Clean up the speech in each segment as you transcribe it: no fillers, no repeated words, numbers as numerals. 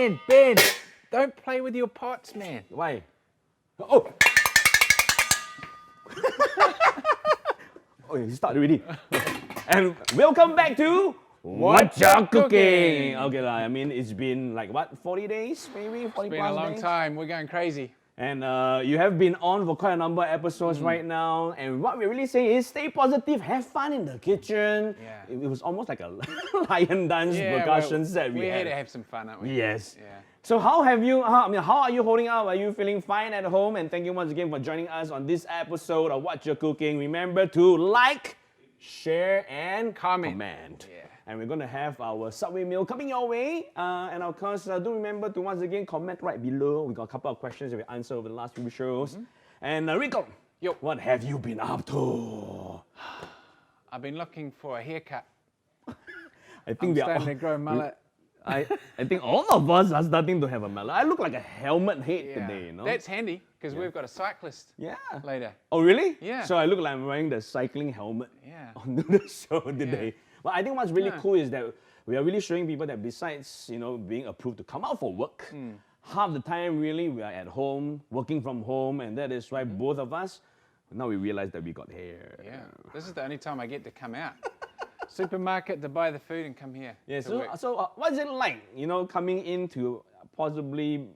Ben, don't play with your pots, man. Why? Oh! Oh, you start already. And welcome back to Wot'cha Cooking. Okay, I mean, it's been like what, 40 days, maybe 40 plus days? It's been a long time. We're going crazy. And you have been on for quite a number of episodes right now. And what we're really saying is stay positive, have fun in the kitchen. Yeah. It was almost like a lion dance percussion set we we had had. to have some fun, aren't we? Yes. Yeah. So how are you holding up? Are you feeling fine at home? And thank you once again for joining us on this episode of Wot'cha Cooking. Remember to like, share, and comment. Yeah. And we're going to have our Subway meal coming your way. And of course, do remember to once again comment right below. We got a couple of questions that we answered over the last few shows. And Ricco, what have you been up to? I've been looking for a haircut. I think I'm starting to grow mullet. I think all of us are starting to have a mullet. I look like a helmet head today, you know? That's handy because we've got a cyclist later. Oh, really? Yeah. So I look like I'm wearing the cycling helmet on the show today. But I think what's really cool is that we are really showing people that besides, being approved to come out for work, half the time really we are at home, working from home, and that is why both of us, now we realize that we got hair. Yeah. This is the only time I get to come out. Supermarket to buy the food and come here. Yeah, so what's it like, coming into possibly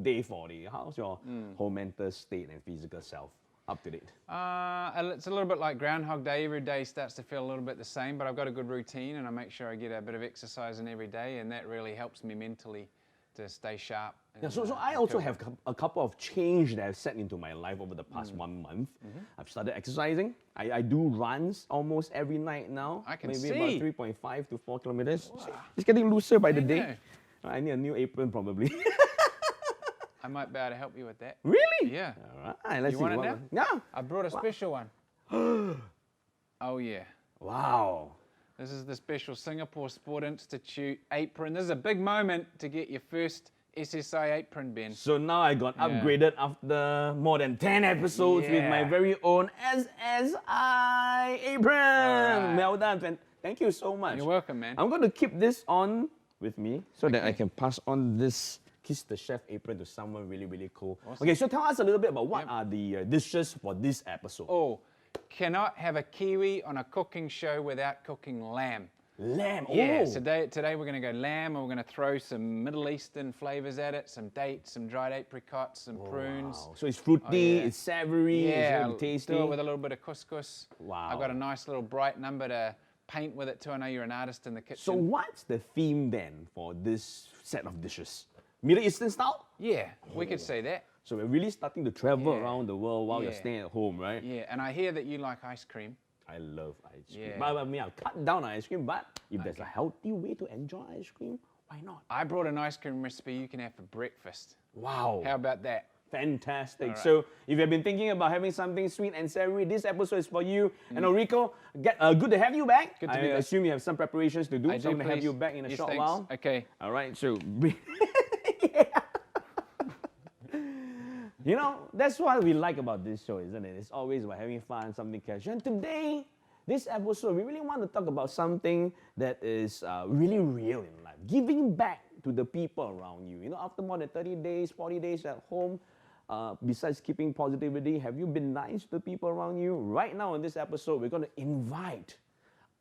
day 40? How's your whole mental state and physical self up to date? It's a little bit like Groundhog Day. Every day starts to feel a little bit the same, but I've got a good routine and I make sure I get a bit of exercise in every day, and that really helps me mentally to stay sharp. And, so I also have a couple of changes that I've set into my life over the past 1 month. I've started exercising. I do runs almost every night now. I can maybe see. about 3.5 to 4 kilometers. Wow. It's getting looser by the day. know. I need a new apron probably. I might be able to help you with that. Really? Yeah. All right, let's You see. want it now? Yeah. I brought a special one. Oh yeah. Wow. This is the special Singapore Sport Institute apron. This is a big moment to get your first SSI apron, Ben. So now I got upgraded after more than 10 episodes with my very own SSI apron. Right. Well done. Thank you so much. You're welcome, man. I'm going to keep this on with me so that I can pass on this Kiss the Chef apron to someone really, really cool. Awesome. Okay, so tell us a little bit about what are the dishes for this episode. Oh, cannot have a Kiwi on a cooking show without cooking lamb. Lamb, Yeah, today we're going to go lamb, and we're going to throw some Middle Eastern flavors at it, some dates, some dried apricots, some prunes. Wow. So it's fruity, it's savory, it's really tasty. Do it with a little bit of couscous. Wow. I've got a nice little bright number to paint with it too. I know you're an artist in the kitchen. So what's the theme then for this set of dishes? Middle Eastern style? Yeah, we could say that. So we're really starting to travel around the world while you're staying at home, right? Yeah, and I hear that you like ice cream. I love ice cream. Yeah. But I mean, I'll cut down on ice cream, but if there's a healthy way to enjoy ice cream, why not? I brought an ice cream recipe you can have for breakfast. Wow. How about that? Fantastic. Right. So if you've been thinking about having something sweet and savory, this episode is for you. And Ricco, good to have you back. Good to be I back. assume you have some preparations to do, I so I'm do, going to have please. you back in a Yes, short thanks. while. Okay. All right, so... that's what we like about this show, isn't it? It's always about having fun, something casual. And today, this episode, we really want to talk about something that is really real in life. Giving back to the people around you. After more than 30 days, 40 days at home, besides keeping positivity, have you been nice to the people around you? Right now in this episode, we're going to invite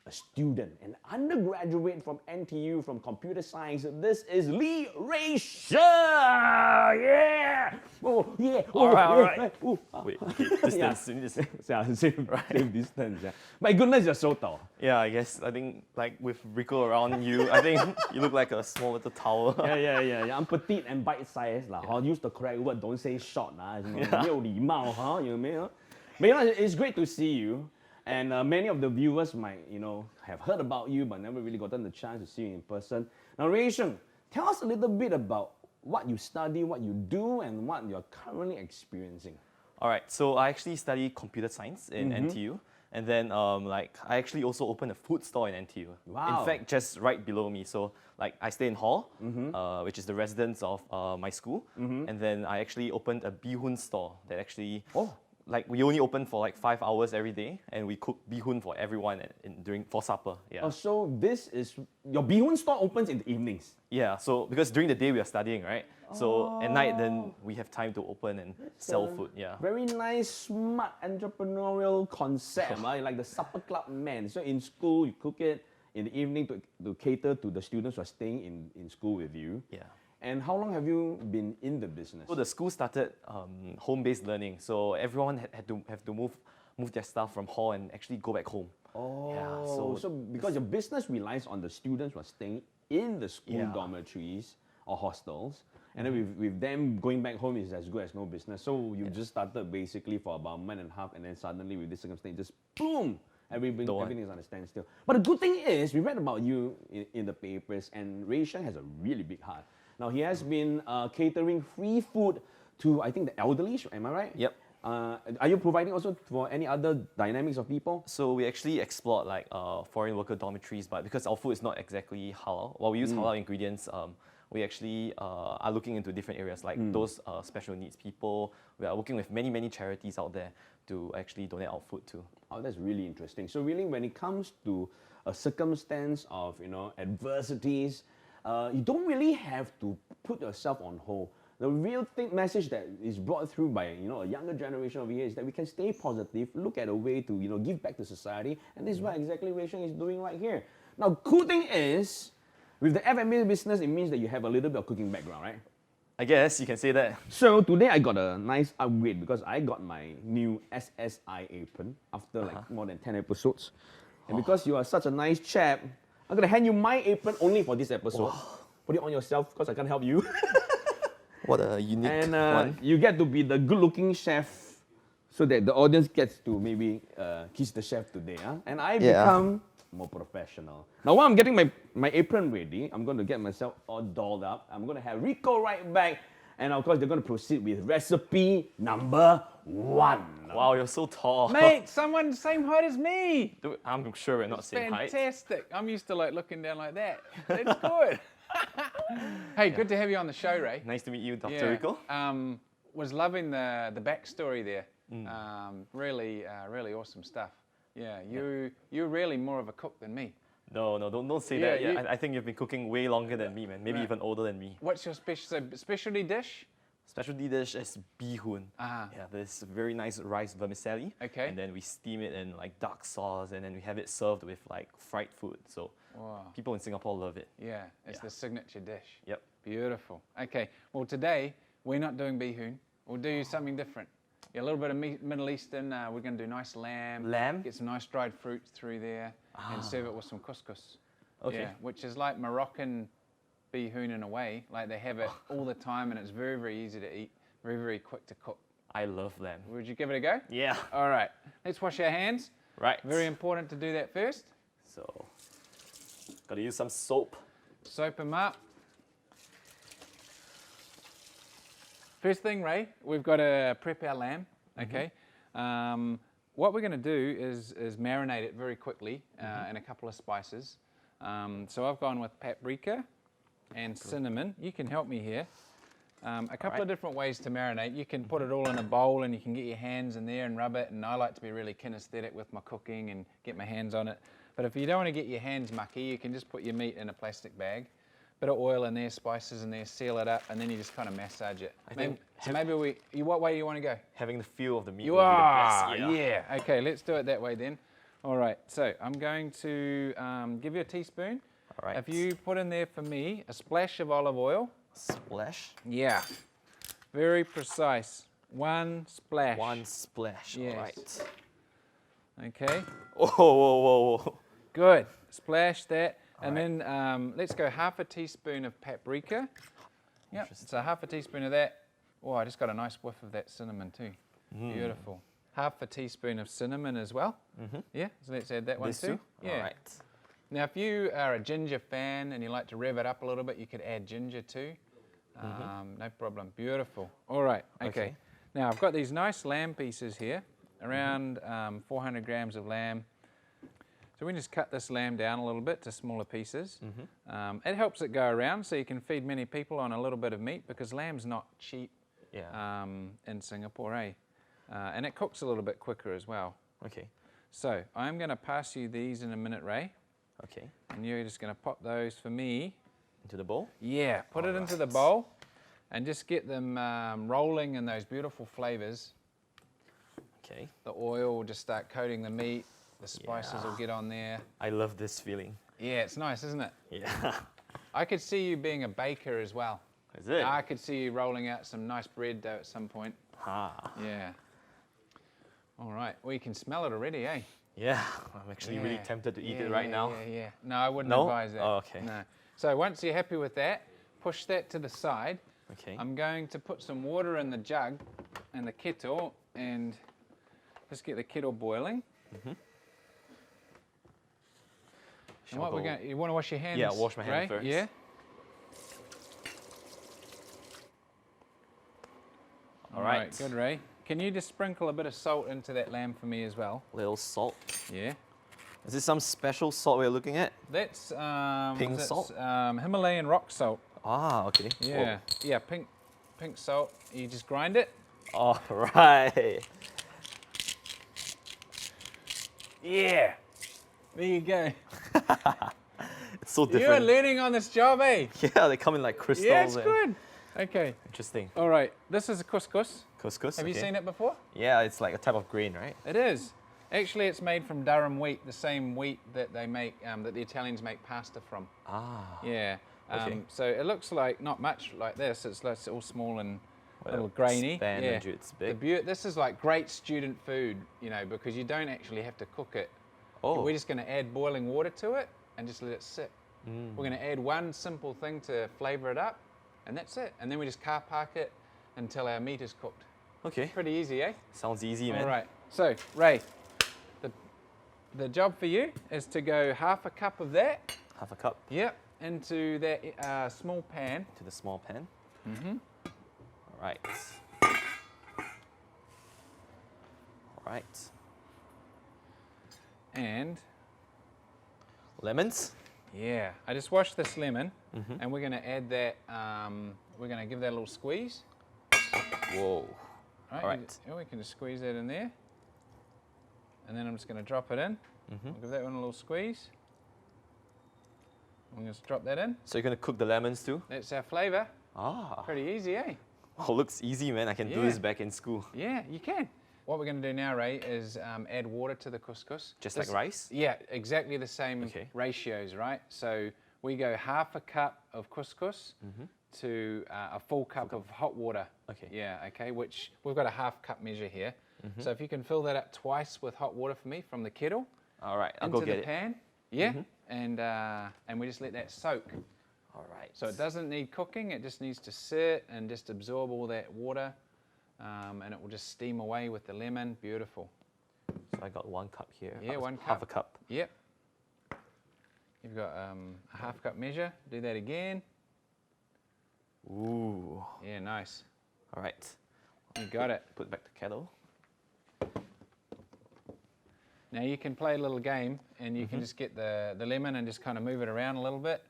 a student, an undergraduate from NTU, from computer science. This is Ray Sheng. Yeah! Oh, yeah! Oh, all right. Oh, Wait, okay, distance. You need to say. Same distance. Yeah. My goodness, you're so tall. Yeah, I think like with Ricco around you, I think you look like a small little tower. Yeah. I'm petite and bite-sized. I'll use the correct word. Don't say short. 没有礼貌, huh? But it's great to see you. And many of the viewers might, have heard about you, but never really gotten the chance to see you in person. Now, Ray Sheng, tell us a little bit about what you study, what you do, and what you're currently experiencing. All right, so I actually study computer science in NTU. And then I actually also opened a food store in NTU. Wow. In fact, just right below me. So I stay in hall, which is the residence of my school. And then I actually opened a bihun store that actually like we only open for like 5 hours every day, and we cook bihun for everyone for supper. Yeah. Oh, so this is your bihun store opens in the evenings. Yeah. So because during the day we are studying, right? So at night then we have time to open and sell food. Yeah. Very nice, smart entrepreneurial concept, right? Like the supper club man. So in school you cook it in the evening to cater to the students who are staying in school with you. Yeah. And how long have you been in the business? So the school started home-based learning. So everyone had to move their stuff from hall and actually go back home. Oh, Yeah, so because your business relies on the students who are staying in the school Yeah. dormitories or hostels, and then with them going back home is as good as no business. So you just started basically for about a month and a half, and then suddenly with this circumstance, just boom, everything is on a standstill. But the good thing is, we read about you in the papers, and Ray Sheng has a really big heart. Now he has been catering free food to, I think, the elderly. Am I right? Yep. Are you providing also for any other dynamics of people? So we actually explored like foreign worker dormitories, but because our food is not exactly halal, while we use halal ingredients, we actually are looking into different areas like those special needs people. We are working with many charities out there to actually donate our food to. Oh, that's really interesting. So really, when it comes to a circumstance of adversities, you don't really have to put yourself on hold. The real message that is brought through by a younger generation over here is that we can stay positive, look at a way to give back to society, and this is what exactly Ray Sheng is doing right here. Now, cool thing is, with the F&B business, it means that you have a little bit of cooking background, right? I guess you can say that. So today I got a nice upgrade because I got my new SSI apron after like more than 10 episodes. And because you are such a nice chap, I'm gonna hand you my apron only for this episode. Put it on yourself because I can't help you. What a unique one. You get to be the good-looking chef so that the audience gets to maybe kiss the chef today. And I become more professional. Now while I'm getting my apron ready, I'm going to get myself all dolled up. I'm going to have Ricco right back. And of course, they're going to proceed with recipe number 1. Wow, you're so tall. Mate, someone the same height as me. Dude, I'm sure we're not same height. Fantastic. I'm used to like looking down like that. That's good. Hey, good to have you on the show, Ray. Nice to meet you, Dr. Ricco. Was loving the backstory there. Really awesome stuff. Yeah, you're really more of a cook than me. No, don't say that. Yeah, I think you've been cooking way longer than me, man. Maybe even older than me. What's your specialty dish? Specialty dish is bihun. Yeah, this very nice rice vermicelli. Okay. And then we steam it in like dark sauce, and then we have it served with like fried food. So people in Singapore love it. Yeah, it's the signature dish. Yep. Beautiful. Okay, well today we're not doing bihun. We'll do something different. Yeah, a little bit of Middle Eastern. We're going to do nice lamb. Lamb? Get some nice dried fruits through there and serve it with some couscous. Okay. Yeah, which is like Moroccan bihun in a way. Like they have it all the time and it's very easy to eat, very quick to cook. I love lamb. Would you give it a go? Yeah. All right, let's wash our hands. Right. Very important to do that first. So, gotta use some soap. Soap them up. First thing, Ray, we've got to prep our lamb, okay? What we're going to do is marinate it very quickly in a couple of spices. So I've gone with paprika and cinnamon. You can help me here. A couple of different ways to marinate. You can put it all in a bowl and you can get your hands in there and rub it. And I like to be really kinesthetic with my cooking and get my hands on it. But if you don't want to get your hands mucky, you can just put your meat in a plastic bag. Bit of oil in there, spices in there, seal it up, and then you just kind of massage it. What way do you want to go? Having the feel of the meat. You would are, be the best, yeah. Okay, let's do it that way then. All right, so I'm going to give you a teaspoon. All right. If you put in there for me a splash of olive oil. Splash? Yeah, very precise. One splash. One splash, Yes. all right. Okay. Whoa. Good, splash that. And then let's go half a teaspoon of paprika. Yep, so half a teaspoon of that. Oh, I just got a nice whiff of that cinnamon too. Beautiful. Half a teaspoon of cinnamon as well. Yeah, so let's add that one This too. too? Yeah. All right. Now, if you are a ginger fan and you like to rev it up a little bit, you could add ginger too. No problem. Beautiful. All right. Okay. Now, I've got these nice lamb pieces here, around 400 grams of lamb. So we just cut this lamb down a little bit to smaller pieces. It helps it go around so you can feed many people on a little bit of meat because lamb's not cheap in Singapore, eh? and it cooks a little bit quicker as well. Okay. So I'm going to pass you these in a minute, Ray, Okay. and you're just going to pop those for me. Into the bowl. Yeah, put it into the bowl and just get them rolling in those beautiful flavors. Okay. The oil will just start coating the meat. The spices will get on there. I love this feeling. Yeah, it's nice, isn't it? Yeah. I could see you being a baker as well. Is it? I could see you rolling out some nice bread dough at some point. Ah. Yeah. All right. Well, you can smell it already, eh? Yeah. I'm actually really Yeah. tempted to eat Yeah, it right yeah, now. Yeah. No, I wouldn't No? advise that. Oh, okay. No. So once you're happy with that, push that to the side. Okay. I'm going to put some water in the jug and the kettle and just get the kettle boiling. And what we're going, you want to wash your hands? Yeah, wash my Ray? hands first. Yeah. All right. Good, Ray. Can you just sprinkle a bit of salt into that lamb for me as well? Little salt. Yeah. Is this some special salt we're looking at? That's Pink that's, salt? Himalayan rock salt. Ah, okay. Yeah. Yeah, pink salt. You just grind it. All right. Yeah. There you go. It's so You're different. learning on this job, eh? Yeah, they come in like crystals. Yeah, it's and- good. Okay. Interesting. All right. This is a couscous. Couscous. Have you okay. seen it before? Yeah, it's like a type of grain, right? It is. Actually, it's made from durum wheat, the same wheat that they make, that the Italians make pasta from. Ah. Yeah. Okay. So it looks like not much like this. It's like all small and a Well, little grainy. span yeah. and it's big. This is like great student food, you know, because you don't actually have to cook it. Oh. We're just going to add boiling water to it and just let it sit. We're going to add one simple thing to flavour it up, and that's it. And then we just car park it until our meat is cooked. Okay. Pretty easy, eh? Sounds easy, man. All right. So, Ray, the job for you is to go half a cup of that, Half a cup yep, into that small pan. to the small pan. All right. All right. And Lemons. yeah, I just washed this lemon, and we're going to add that. We're going to give that a little squeeze. Whoa. Right, All right. we can just squeeze that in there, and then I'm just going to drop it in. I'll give that one a little squeeze. I'm going to just drop that in. So you're gonna cook the lemons too? That's our flavour. Ah. Pretty easy, eh? Oh, looks easy, man. I can do Yeah. this back in school. Yeah, you can. What we're going to do now, Ray, is add water to the couscous. Just like rice? Yeah, exactly the same Okay. ratios, right? So we go half a cup of couscous to a full cup of hot water. Okay. Yeah, okay, which we've got a half cup measure here. So if you can fill that up twice with hot water for me from the kettle All right, I'll into go get the it. pan. Yeah, and we just let that soak. All right. So it doesn't need cooking, it just needs to sit and just absorb all that water, and it will just steam away with the lemon. Beautiful. So I got 1 cup here. Yeah, half, 1 Half a cup. cup. Yep. You've got a half cup measure. Do that again. Ooh. Yeah, nice. All right. You got it. Put back the kettle. Now you can play a little game, and you can just get the lemon and just kind of move it around a little bit,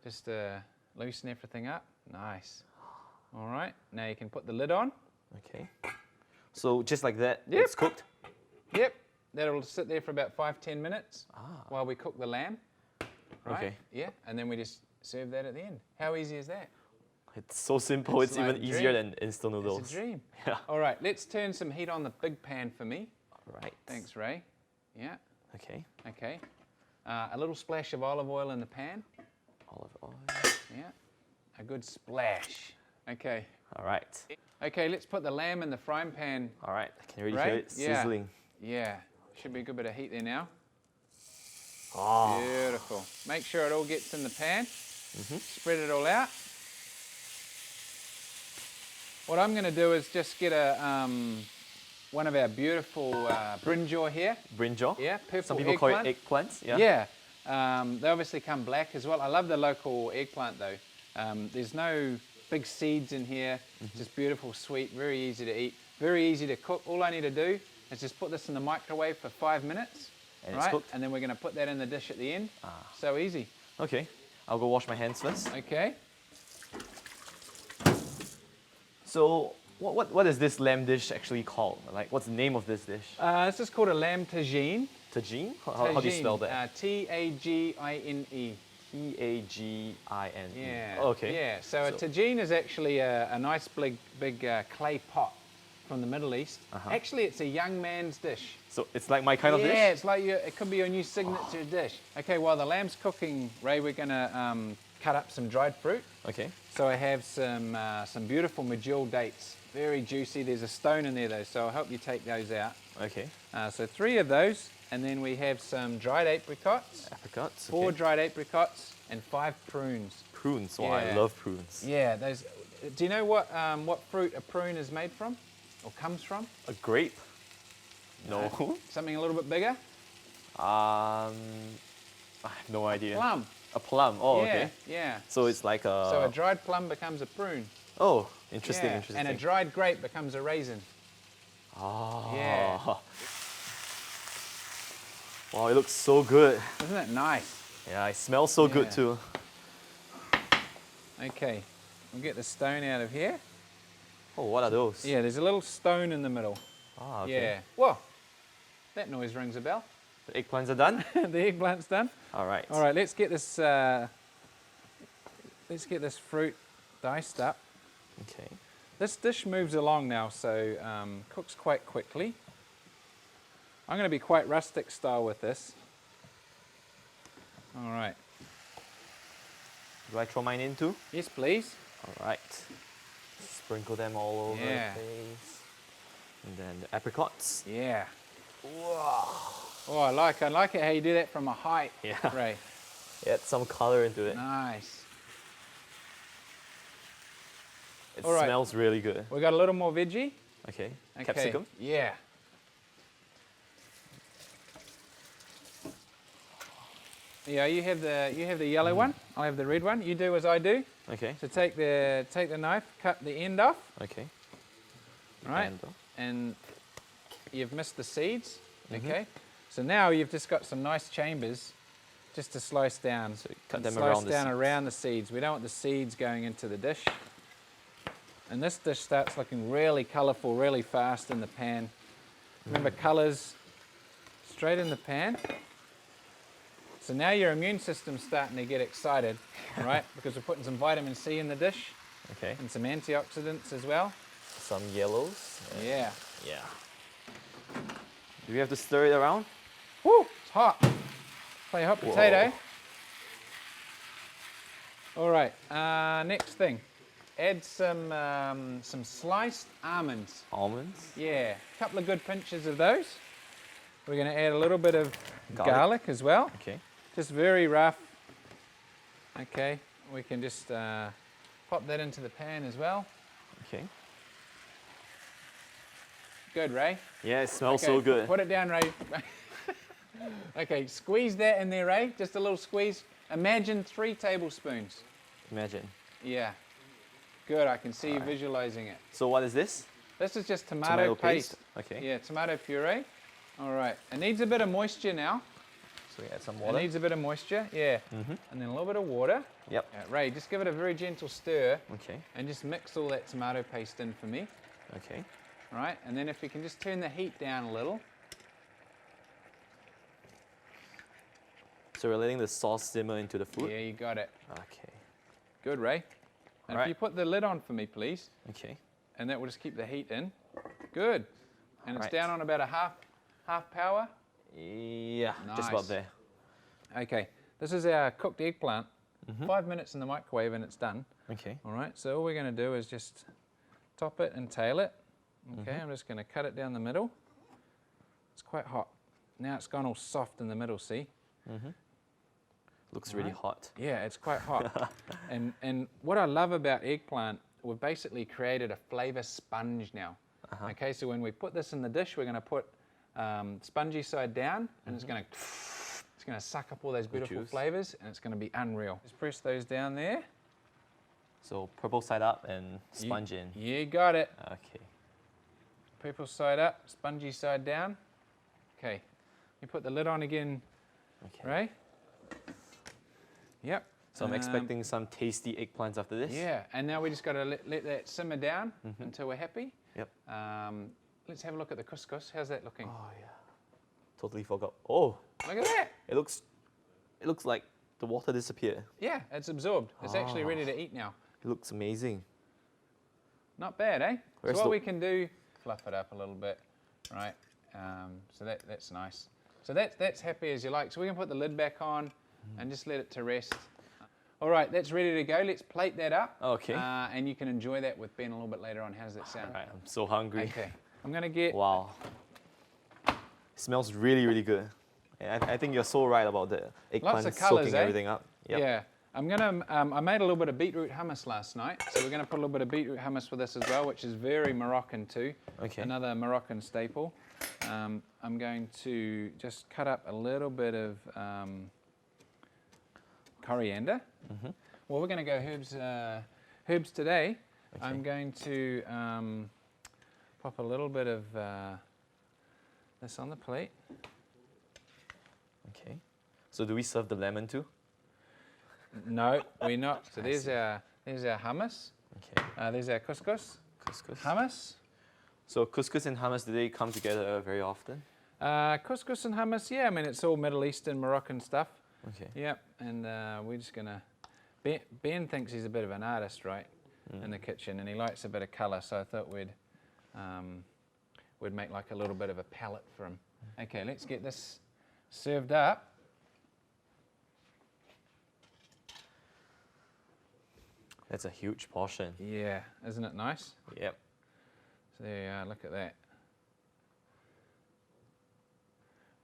just to loosen everything up. Nice. All right. Now you can put the lid on. Okay. So just like that, Yep. it's cooked? Yep. That'll sit there for about 5-10 minutes while we cook the lamb. Right? Okay. Yeah. And then we just serve that at the end. How easy is that? It's so simple, it's, like even a easier dream. than instant noodles. It's a dream. Yeah. All right. Let's turn some heat on the big pan for me. All right. Thanks, Ray. Yeah. Okay. Okay. A little splash of olive oil in the pan. Olive oil. Yeah. A good splash. Okay. All right. Okay, let's put the lamb in the frying pan. All right. I can already Ray? hear it Yeah. sizzling. Yeah. Should be a good bit of heat there now. Oh. Beautiful. Make sure it all gets in the pan. Spread it all out. What I'm going to do is just get one of our beautiful brinjal here. Brinjal? Yeah, purple Some people call it eggplant. eggplants. Yeah. Yeah. They obviously come black as well. I love the local eggplant though. There's no big seeds in here. Just beautiful, sweet, very easy to eat, very easy to cook. All I need to do is just put this in the microwave for 5 minutes. And it's right? cooked? And then we're going to put that in the dish at the end. So easy. Okay. I'll go wash my hands first. Okay. So What is this lamb dish actually called? Like, what's the name of this dish? This is called a lamb tagine. Tagine? How do you spell that? Tagine. Tagine. Yeah. Oh, okay. Yeah. So a tagine is actually a nice big clay pot from the Middle East. Actually, it's a young man's dish. So it's like my kind of dish? Yeah, it's like it could be your new signature dish. Okay, while the lamb's cooking, Ray, we're gonna cut up some dried fruit. Okay. So I have some beautiful medjool dates, very juicy. There's a stone in there though, so I'll help you take those out. Okay. So 3 of those, and then we have some dried apricots. Apricots. 4 okay. dried apricots, and 5 prunes. Prunes. Oh, I Yeah. love prunes. Yeah, those. Do you know what fruit a prune is made from, or comes from? A grape? No. Something a little bit bigger. I have no idea. Plum. A plum. Oh, Yeah, okay. yeah. So it's like a. So a dried plum becomes a prune. Oh, interesting. Yeah, Interesting. and a dried grape becomes a raisin. Oh. Yeah. Wow, it looks so good. Isn't that nice? Yeah, it smells so good Yeah. too. Okay, we'll get the stone out of here. Oh, what are those? Yeah, there's a little stone in the middle. Ah, okay. Yeah. Whoa, that noise rings a bell. The eggplants are done. The eggplant's done. All right. All right, let's get this fruit diced up. Okay. This dish moves along now, so cooks quite quickly. I'm going to be quite rustic style with this. All right. Do I throw mine in too? Yes, please. All right. Sprinkle them all over Yeah. the place. And then the apricots. Yeah. Wow. Oh, I like it how you do that from a height, Yeah. Ray. Add some color into it. Nice. It All right. smells really good. We got a little more veggie. Okay. Okay. Capsicum. Yeah. Yeah, you have the yellow one. I have the red one. You do as I do. Okay. So take the knife, cut the end off, Okay. right? And, And you've missed the seeds. Okay. So now you've just got some nice chambers just to slice down. So you cut And them slice around the down seeds. around the seeds. We don't want the seeds going into the dish. And this dish starts looking really colourful, really fast in the pan. Remember, colours straight in the pan. So now your immune system's starting to get excited, right? Because we're putting some vitamin C in the dish Okay. and some antioxidants as well. Some yellows. Yeah. Yeah. Do we have to stir it around? Woo! It's hot. Play hot potato. All right. Next thing, add some sliced almonds. Almonds. Yeah, a couple of good pinches of those. We're going to add a little bit of garlic as well. Okay. Just very rough. Okay, we can just pop that into the pan as well. Okay. Good, Ray. Yeah, it smells Okay, so good. Put it down, Ray. Okay, squeeze that in there, Ray. Just a little squeeze. Imagine 3 tablespoons. Imagine. Yeah. Good, I can see you Alright. visualizing it. So what is this? This is just tomato paste. Okay. Yeah, tomato puree. All right, it needs a bit of moisture now. So we add some It water. needs a bit of moisture, yeah. And then a little bit of water. Yep. Ray, just give it a very gentle stir Okay. and just mix all that tomato paste in for me. Okay. All right, and then if you can just turn the heat down a little. So we're letting the sauce simmer into the food? Yeah, you got it. Okay. Good, Ray. And Alright. if you put the lid on for me, please, Okay. and that will just keep the heat in. Good. And it's Alright. down on about a half power. Yeah, just about Nice. there. Okay, this is our cooked eggplant. 5 minutes in the microwave and it's done. Okay. All right, so all we're going to do is just top it and tail it. Okay, I'm just going to cut it down the middle. It's quite hot. Now it's gone all soft in the middle, see? Looks really Alright. hot. Yeah, it's quite hot. and what I love about eggplant, we've basically created a flavor sponge now. Okay, so when we put this in the dish, we're going to put spongy side down, and it's going to suck up all those beautiful juice. flavors, and it's going to be unreal. Just press those down there. So purple side up and sponge in. You got it. Okay. Purple side up, spongy side down. Okay, you put the lid on again, Okay. Ray. Yep, So I'm expecting some tasty eggplants after this. Yeah, and now we just got to let that simmer down until we're happy. Yep. Let's have a look at the couscous. How's that looking? Oh yeah. Totally forgot. Oh, Look at that. it looks like the water disappeared. Yeah, it's absorbed. It's actually ready to eat now. It looks amazing. Not bad, eh? Where's so what the- we can do, fluff it up a little bit, right? So that's nice. So that's happy as you like. So we can put the lid back on and just let it to rest. All right, that's ready to go. Let's plate that up. Okay. And you can enjoy that with Ben a little bit later on. How does that sound? All right, I'm so hungry. Okay. I'm gonna get. Wow. It smells really, really good. And I think you're so right about the Lots of eggplant colours, soaking eh? everything up. Yep. Yeah. I'm gonna. I made a little bit of beetroot hummus last night, so we're gonna put a little bit of beetroot hummus with this as well, which is very Moroccan too. Okay. Another Moroccan staple. I'm going to just cut up a little bit of coriander. Well, we're going to go herbs today. Okay. I'm going to pop a little bit of this on the plate. Okay. So do we serve the lemon too? No, we're not. So I there's see. our hummus. Okay. There's our couscous. Couscous. Hummus. So couscous and hummus, do they come together very often? Couscous and hummus. Yeah, I mean it's all Middle Eastern, Moroccan stuff. Okay. Yep, and we're just gonna. Ben thinks he's a bit of an artist, right, in the kitchen, and he likes a bit of colour. So I thought we'd make like a little bit of a palette for him. Okay, let's get this served up. That's a huge portion. Yeah, isn't it nice? Yep. So there you are. Look at that.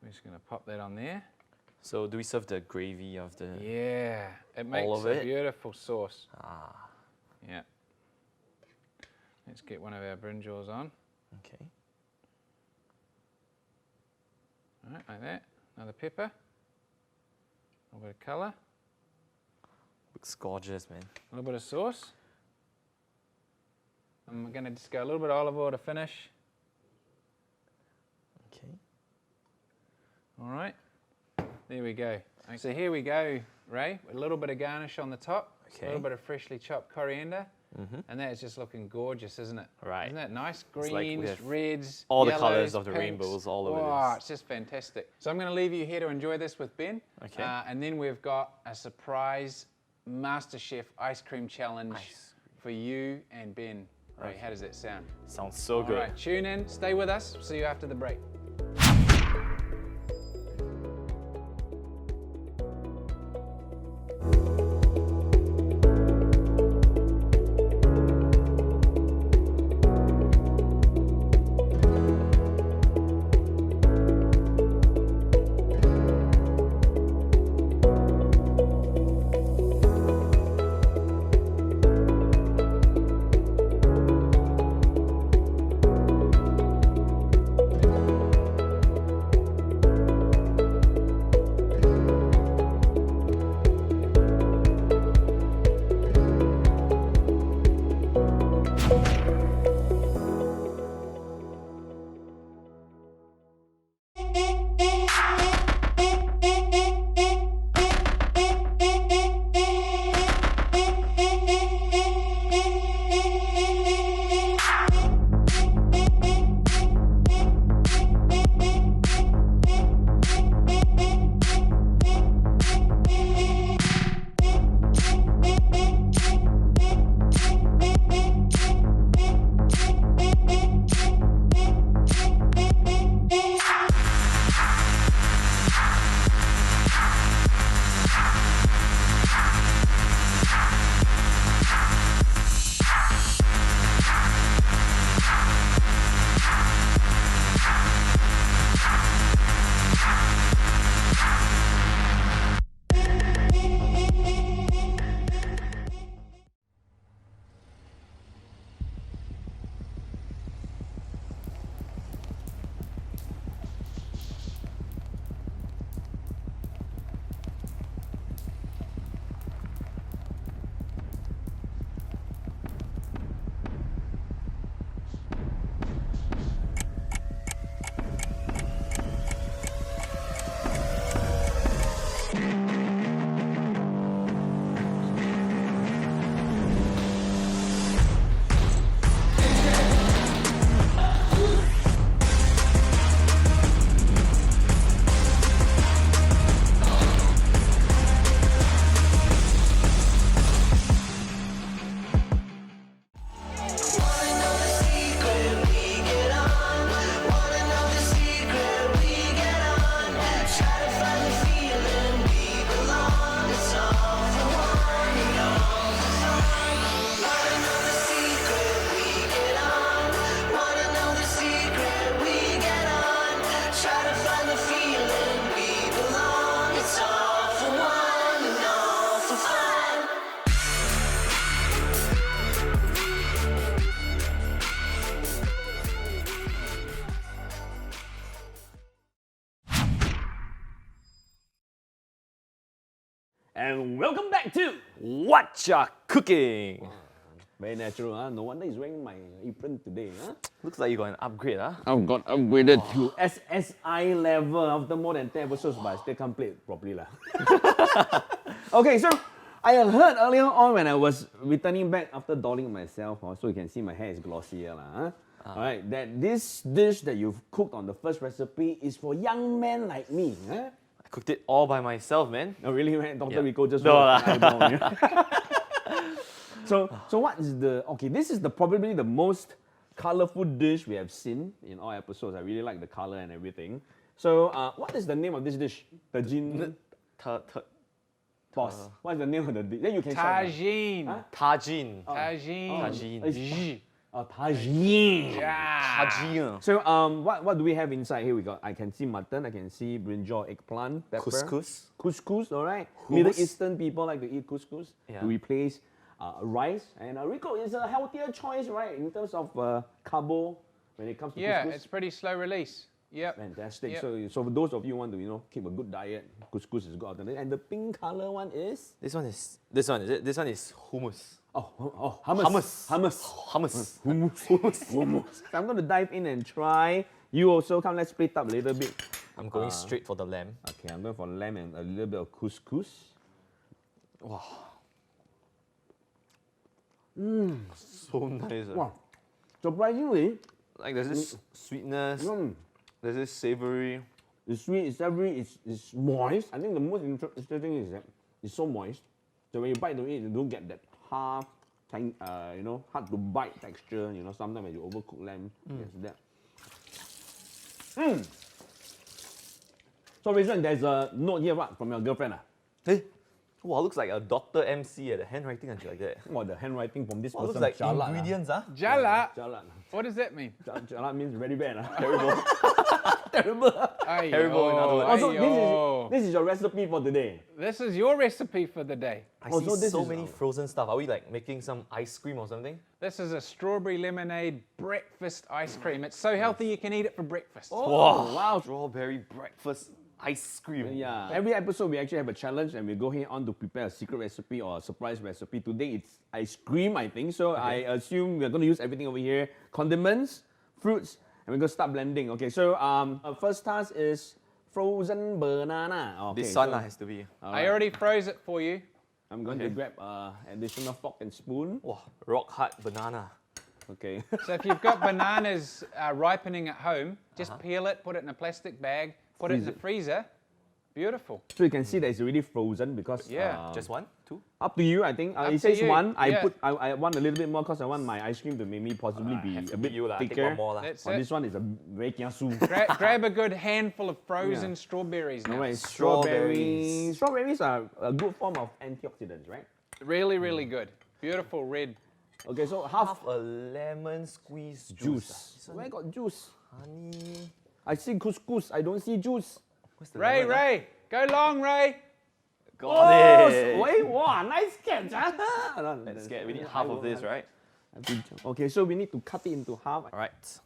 We're just gonna pop that on there. So do we serve the gravy of the... Yeah, it makes All of a it? beautiful sauce. Ah, Yeah. Let's get one of our brinjals on. okay. All right, like that. Another pepper. A little bit of colour. Looks gorgeous, man. A little bit of sauce. I'm going to just go a little bit of olive oil to finish. Okay. All right. There we go. Okay, so here we go, Ray. A little bit of garnish on the top. A Okay. little bit of freshly chopped coriander. And that is just looking gorgeous, isn't it? Right. Isn't that nice? like we Greens, have reds, all the yellows, colours of the pinks. rainbows all over Wow, this. it's just fantastic. So I'm going to leave you here to enjoy this with Ben. Okay. And then we've got a surprise MasterChef ice cream challenge Ice for you and Ben. Ray, Okay. how does that sound? Sounds so All good. right, tune in, stay with us. See you after the break. And welcome back to Wot'cha cooking. Very natural, huh? No wonder he's wearing my apron today, huh? Looks like you got an upgrade, huh? I've got upgraded to SSI level after more than 10 episodes, but I still can't play it properly. Okay, so I heard earlier on when I was returning back after dolling myself, so you can see my hair is glossier, huh? Alright, that this dish that you've cooked on the first recipe is for young men like me, huh? I cooked it all by myself, man. Oh, really, man? Dr. Yeah. Ricco just No wrote lah. an eyebrow, yeah? So what is this is probably the most colorful dish we have seen in all episodes. I really like the color and everything. So what is the name of this dish? Tagine boss. What is the name of the dish? Then you can shout. Tagine. Huh? Tagine. Tagine. Tagine. Tagine. Yeah. Tagine. So what do we have inside here? I can see mutton, I can see brinjal, eggplant, pepper. Couscous, all right. Middle Eastern people like to eat couscous to replace rice. And Ricco is a healthier choice, right, in terms of carbo when it comes to couscous. It's pretty slow release. Yep. Fantastic. Yep. So for those of you who want to keep a good diet, couscous is good alternative. And the pink color one is This one is hummus. Hummus. I'm going to dive in and try. You also come. Let's split up a little bit. I'm going straight for the lamb. Okay, I'm going for lamb and a little bit of couscous. Wow. So nice. Wow. Surprisingly, Like there's this sweetness, there's this savory. it's sweet, it's savory, it's moist. I think the most interesting thing is that it's so moist. So when you bite into it, you don't get that hard, hard to bite texture. Sometimes when you overcook lamb, there's that. So Ray, there's a note here from your girlfriend. Hey, wow, looks like a Dr. MC. The handwriting and like that. The handwriting from this Wow, person. looks like Jalat, ingredients, huh? Jala. Jalat. What does that mean? Jalat means very bad. Terrible. Terrible. Terrible, in other words. Also, this is your recipe for today. This is your recipe for the day. I Oh, see so this so is- many frozen stuff. Are we like making some ice cream or something? This is a strawberry lemonade breakfast ice cream. It's so healthy you can eat it for breakfast. Wow. Strawberry breakfast ice cream. Yeah. Every episode we actually have a challenge and we go here on to prepare a secret recipe or a surprise recipe. Today it's ice cream, I think. So I assume we're going to use everything over here. Condiments, fruits, and we're going to start blending. Okay, so our first task is frozen banana. Okay, This one so has to be. I already froze it for you. I'm going to grab additional fork and spoon. Wow, rock hard banana. Okay. So if you've got bananas ripening at home, just peel it, put it in a plastic bag, put it in the freezer. Beautiful. So you can see that it's already frozen because Just one, two. up to you, I think. Up It to says you, one. yeah. I want a little bit more because I want my ice cream to maybe possibly be have to a beat bit you lah. Take thicker. one more lah. That's Oh, it. this one is a very kiasu. Grab a good handful of frozen strawberries now. Alright, Strawberries. Strawberries are a good form of antioxidants, right? Really, really good. Beautiful red. Okay, so half Half a lemon squeeze juice. Where got juice? Honey. I see couscous. I don't see juice. What's the Ray, lemon, huh? Ray, go long, Ray. Got it. Wait, wow, nice catch. Let's get. We need half of this, right? Okay, so we need to cut it into half. All right.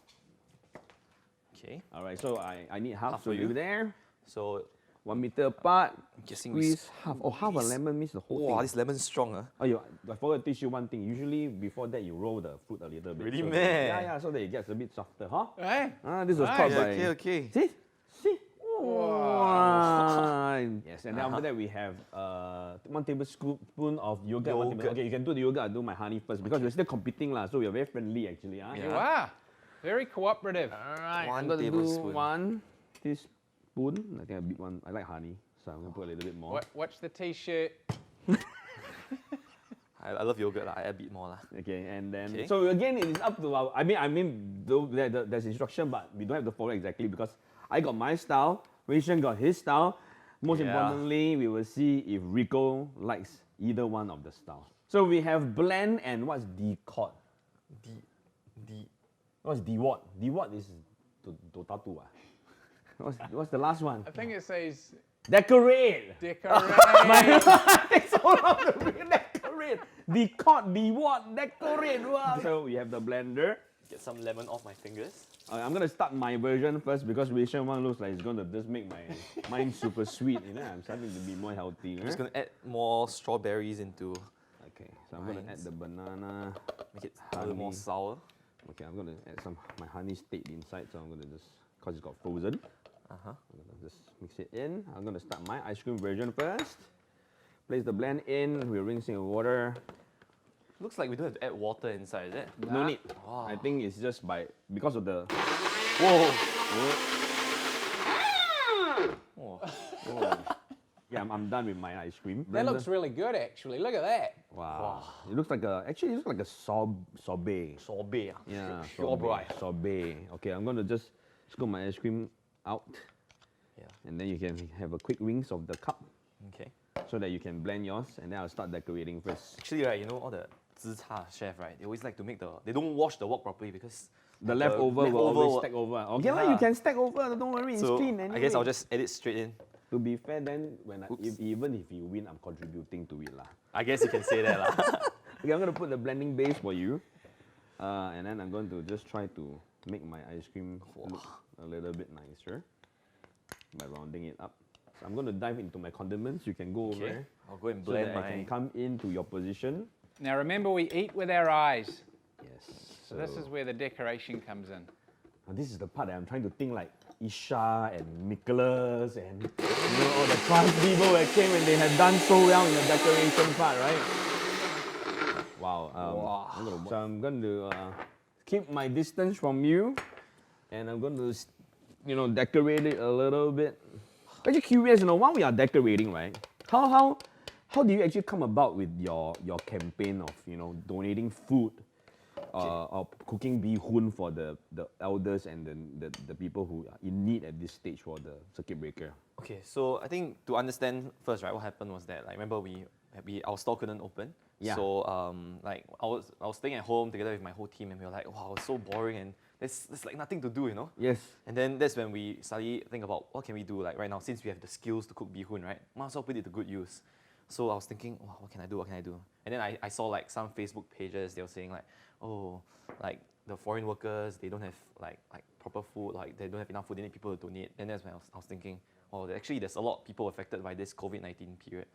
Okay. Alright, so I need half, Half so for you. leave there. So 1 meter apart. guessing we Squeeze half. Oh, half a lemon means the whole wow, thing. this lemon's strong, huh? Oh, I forgot to teach you one thing. Usually, before that, you roll the fruit a little bit. Really, so meh? Yeah, so that it gets a bit softer, huh? Hey. This was Nice. taught Okay, by... okay. See? Wow. Yes, and then after that, we have 1 tablespoon of yogurt. Okay, you can do the yogurt, I'll do my honey first because we're still competing, so we are very friendly actually. Huh? You are. Very cooperative. Alright, One I'm gonna do tablespoon. 1 teaspoon. I think a big one. I like honey, so I'm gonna put a little bit more. Watch the t-shirt. I love yogurt, lah. I add a bit more, lah. Okay, and then Okay. so again, it is up to our. There's instruction, but we don't have to follow exactly because I got my style. Ray Sheng got his style. Most Yeah. importantly, we will see if Ricco likes either one of the style. So we have blend and what's decord? What's dewort? Dewort is Dotatu. What's the last one? I think it says Decorate. decorate. Takes so long to read decorate. Decord, dewort, decorate. Wow. So we have the blender. get some lemon off my fingers. I'm gonna start my version first because Ray Sheng one looks like it's gonna just make my mine super sweet. You know, I'm starting to be more healthy. I'm just gonna add more strawberries into. Okay, so I'm gonna add the banana. Make it a little more sour. Okay, I'm gonna add my honey stayed inside, so I'm gonna just, cause it's got frozen. I'm gonna just mix it in. I'm gonna start my ice cream version first. Place the blend in. We're rinsing with water. Looks like we don't have to add water inside, is it? No need. Wow. I think it's just because of the. Whoa! Yeah, I'm done with my ice cream. That looks really good, actually. Look at that. Wow. It looks like a sorbet. Sorbet. Yeah, Sorbet. Sorbet. Okay, I'm gonna just scoop my ice cream out. Yeah. And then you can have a quick rinse of the cup Okay. so that you can blend yours, and then I'll start decorating first. Actually, right, you know all the zi cha chef, right? They always like to make they don't wash the wok properly because The leftover will always stack over. Okay, Yeah. you can stack over, don't worry, it's so clean anyway. I guess I'll just edit straight in. To be fair, then even if you win, I'm contributing to it lah. I guess you can say that lah. Okay, I'm gonna put the blending base for you, and then I'm going to just try to make my ice cream look a little bit nicer by rounding it up. So I'm going to dive into my condiments. You can go over Okay. there I'll go and so blend that I can my. come into your position. Now remember, we eat with our eyes. Yes. So this is where the decoration comes in. Now this is the part that I'm trying to think like Isha and Nicholas and all the class people that came and they had done so well in the decoration part, right? Wow. So I'm going to keep my distance from you, and I'm going to, decorate it a little bit. I'm just curious, while we are decorating, right? How do you actually come about with your campaign of donating food? Or cooking bihun for the elders and the people who are in need at this stage for the circuit breaker. Okay, so I think to understand first, right, what happened was that, like, remember our store couldn't open. Yeah. So like I was staying at home together with my whole team, and we were like, wow, it's so boring and there's like nothing to do, Yes. And then that's when we suddenly think about what can we do, like right now, since we have the skills to cook bihun, right? Might as well put it to good use. So I was thinking, wow, what can I do? And then I saw like some Facebook pages, they were saying like, oh, like the foreign workers, they don't have like proper food, like they don't have enough food, they need people to donate. And that's when I was thinking, oh, actually there's a lot of people affected by this COVID-19 period.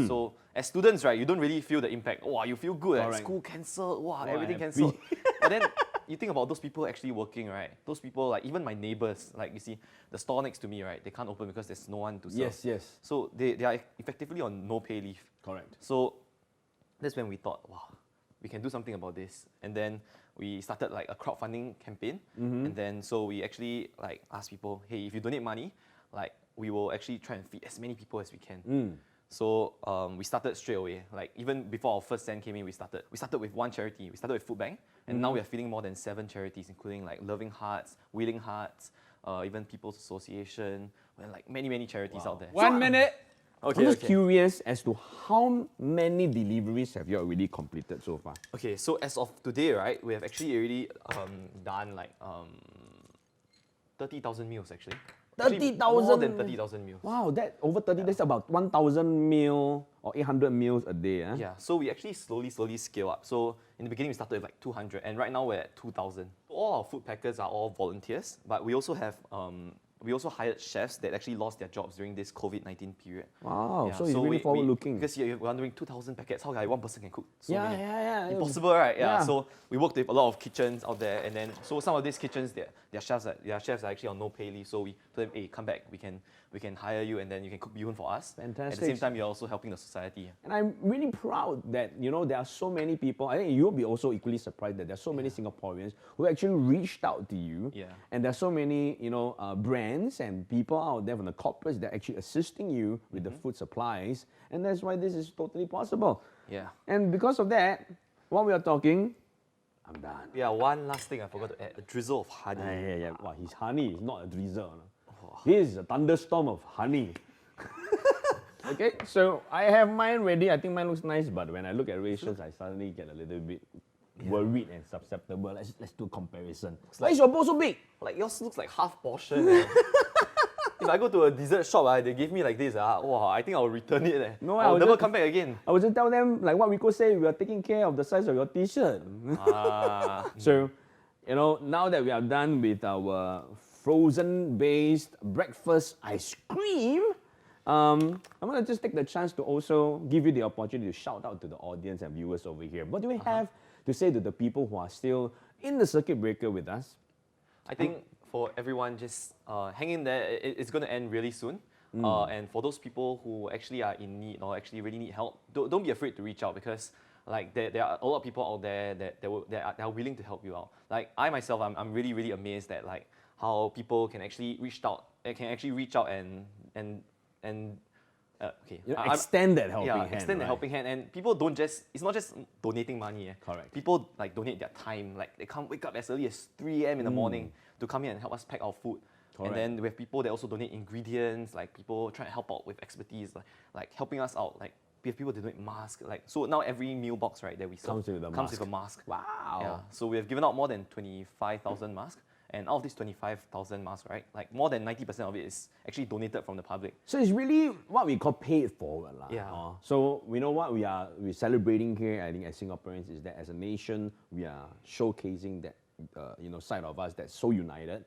So as students, right, you don't really feel the impact. Oh, you feel good, Correct. school cancelled, wow, everything happy. cancelled. But then you think about those people actually working, right? Those people, like even my neighbors, like you see, the store next to me, right, they can't open because there's no one to serve. Yes. So they are effectively on no pay leave. Correct. So that's when we thought, wow, we can do something about this. And then we started like a crowdfunding campaign. And then so we actually like asked people, hey, if you donate money, like we will actually try and feed as many people as we can. So we started straight away. Like even before our first cent came in, we started with one charity. We started with Food Bank, and now we are feeding more than 7 charities, including like Loving Hearts, Willing Hearts, even People's Association, and like many charities out there. 1 minute. I'm just curious as to how many deliveries have you already completed so far? Okay, so as of today, right, we have actually already done like 30,000 meals actually. Actually, 30,000? more than 30,000 meals. Wow, that over 30 days, about 1,000 meal or 800 meals a day. Yeah, so we actually slowly scale up. So in the beginning, we started with like 200, and right now we're at 2,000. All our food packers are all volunteers, but we also have we also hired chefs that actually lost their jobs during this COVID-19 period. Wow, so it's really forward-looking. Because you're wondering 2,000 packets, how one person can cook so many? Yeah. Impossible, right? Yeah. Yeah. So we worked with a lot of kitchens out there, and then so some of these kitchens, their chefs are actually on no pay leave. So we told them, hey, come back, we can hire you, and then you can cook bihun for us. Fantastic. At the same time, you're also helping the society. And I'm really proud that, there are so many people. I think you'll be also equally surprised that there are so many Singaporeans who actually reached out to you. Yeah. And there are so many, brands and people out there from the corporates that are actually assisting you with the food supplies. And that's why this is totally possible. Yeah. And because of that, while we are talking, I'm done. Yeah, one last thing I forgot to add, a drizzle of honey. Yeah. Wow, his honey is not a drizzle. No? This is a thunderstorm of honey. Okay, so I have mine ready. I think mine looks nice, but when I look at Ray Sheng's, I suddenly get a little bit worried and susceptible. Let's do a comparison. Why is your bowl so big? Like yours looks like half portion. Eh. If I go to a dessert shop, they give me like this. Wow, I think I'll return it. No, I'll never come back again. I would just tell them, like what Ricco said, we are taking care of the size of your t-shirt. Ah. So, you know, now that we are done with our frozen-based breakfast ice cream, I'm gonna just take the chance to also give you the opportunity to shout out to the audience and viewers over here. What do we have to say to the people who are still in the circuit breaker with us? I think for everyone, just hang in there. It's going to end really soon. And for those people who actually are in need or actually really need help, don't be afraid to reach out, because like there are a lot of people out there that are willing to help you out. Like I myself, I'm really, really amazed at like how people can actually reach out and okay. Extend that helping hand. Extend the helping hand, and people don't just. It's not just donating money. Correct. People like donate their time. Like they come wake up as early as 3 a.m. in the morning to come here and help us pack our food. Correct. And then we have people that also donate ingredients. Like people trying to help out with expertise, like helping us out. Like we have people that donate masks. Like so now every meal box that we serve comes with a mask. Wow. Yeah. So we have given out more than 25,000 masks. And out of these 25,000 masks, right, like more than 90% of it is actually donated from the public. So it's really what we call paid forward. Yeah. So we know what we're celebrating here, I think, as Singaporeans, is that as a nation, we are showcasing that side of us that's so united.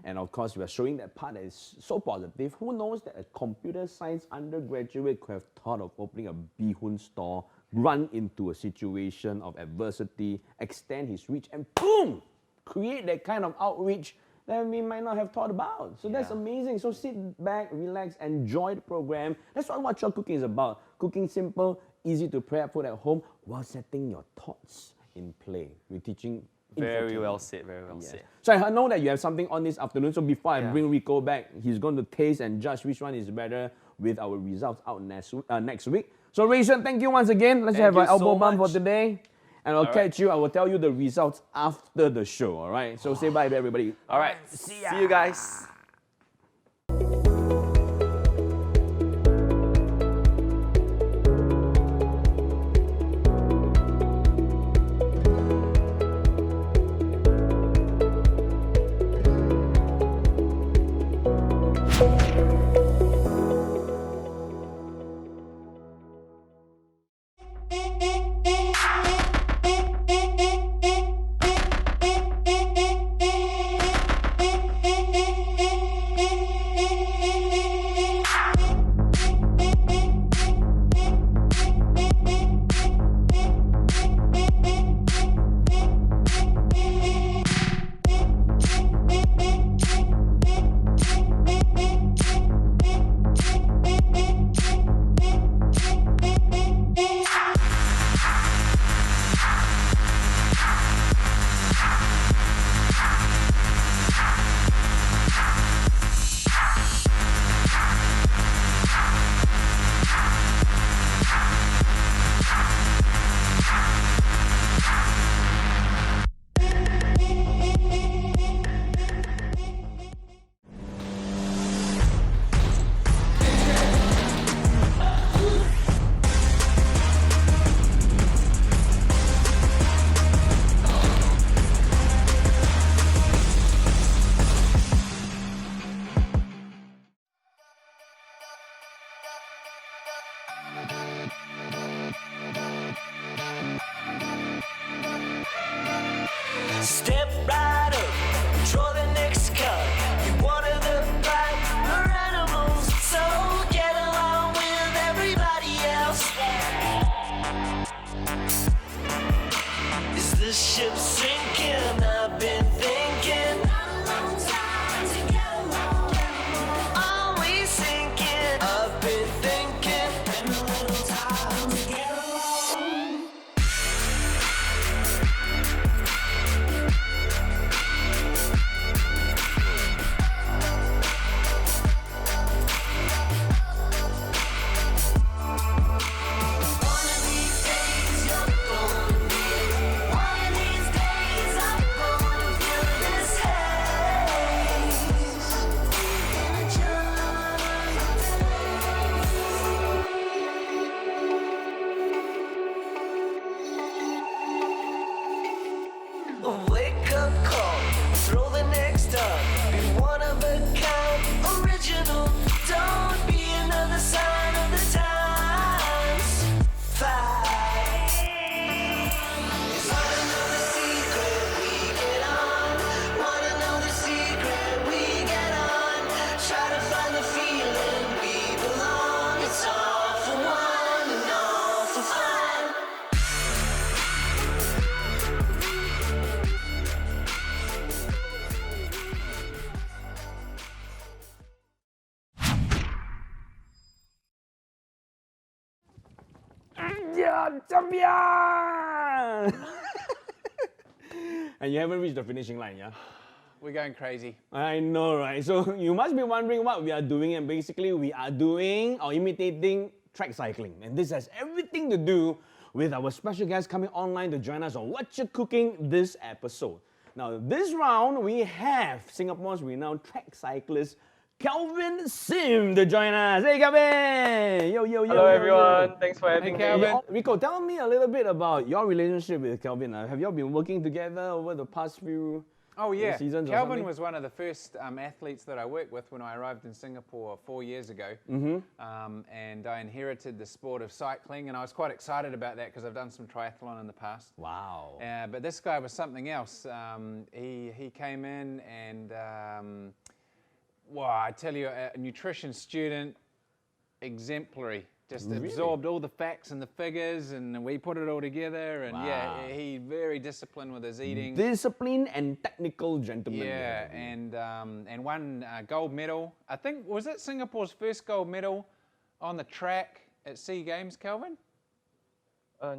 And of course, we are showing that part that is so positive. Who knows that a computer science undergraduate could have thought of opening a bee-hoon store, run into a situation of adversity, extend his reach, and boom! Create that kind of outreach that we might not have thought about. So that's amazing. So sit back, relax, enjoy the program. That's what Wot'cha cooking is about. Cooking simple, easy to prep food at home while setting your thoughts in play. We're teaching Very well said, very well said. So I know that you have something on this afternoon. So before I bring Ricco back, he's going to taste and judge which one is better with our results out next week. So Ray Sheng, thank you once again. Let's have an elbow bump for today. And I'll catch you. I will tell you the results after the show, all right? So say bye to everybody. All right. See you guys. Yeah, champion! And you haven't reached the finishing line, yeah? We're going crazy. I know, right? So you must be wondering what we are doing, and basically we are doing or imitating track cycling. And this has everything to do with our special guest coming online to join us on Wot'cha Cooking this episode. Now, this round we have Singapore's renowned track cyclist Kelvin Sim to join us. Hey, Kelvin! Yo, yo, yo. Hello, yo, everyone. yo. Thanks for having me. Kelvin. Rico, tell me a little bit about your relationship with Kelvin. Have you all been working together over the past few Oh yeah, seasons or Kelvin something? was one of the first athletes that I worked with when I arrived in Singapore 4 years ago. And I inherited the sport of cycling, and I was quite excited about that because I've done some triathlon in the past. Wow. But this guy was something else. He came in and, wow, I tell you, a nutrition student, exemplary. Just absorbed all the facts and the figures, and we put it all together. And yeah, he very disciplined with his eating. Disciplined and technical gentleman. Yeah, and won gold medal. I think, was it Singapore's first gold medal on the track at SEA Games, Kelvin?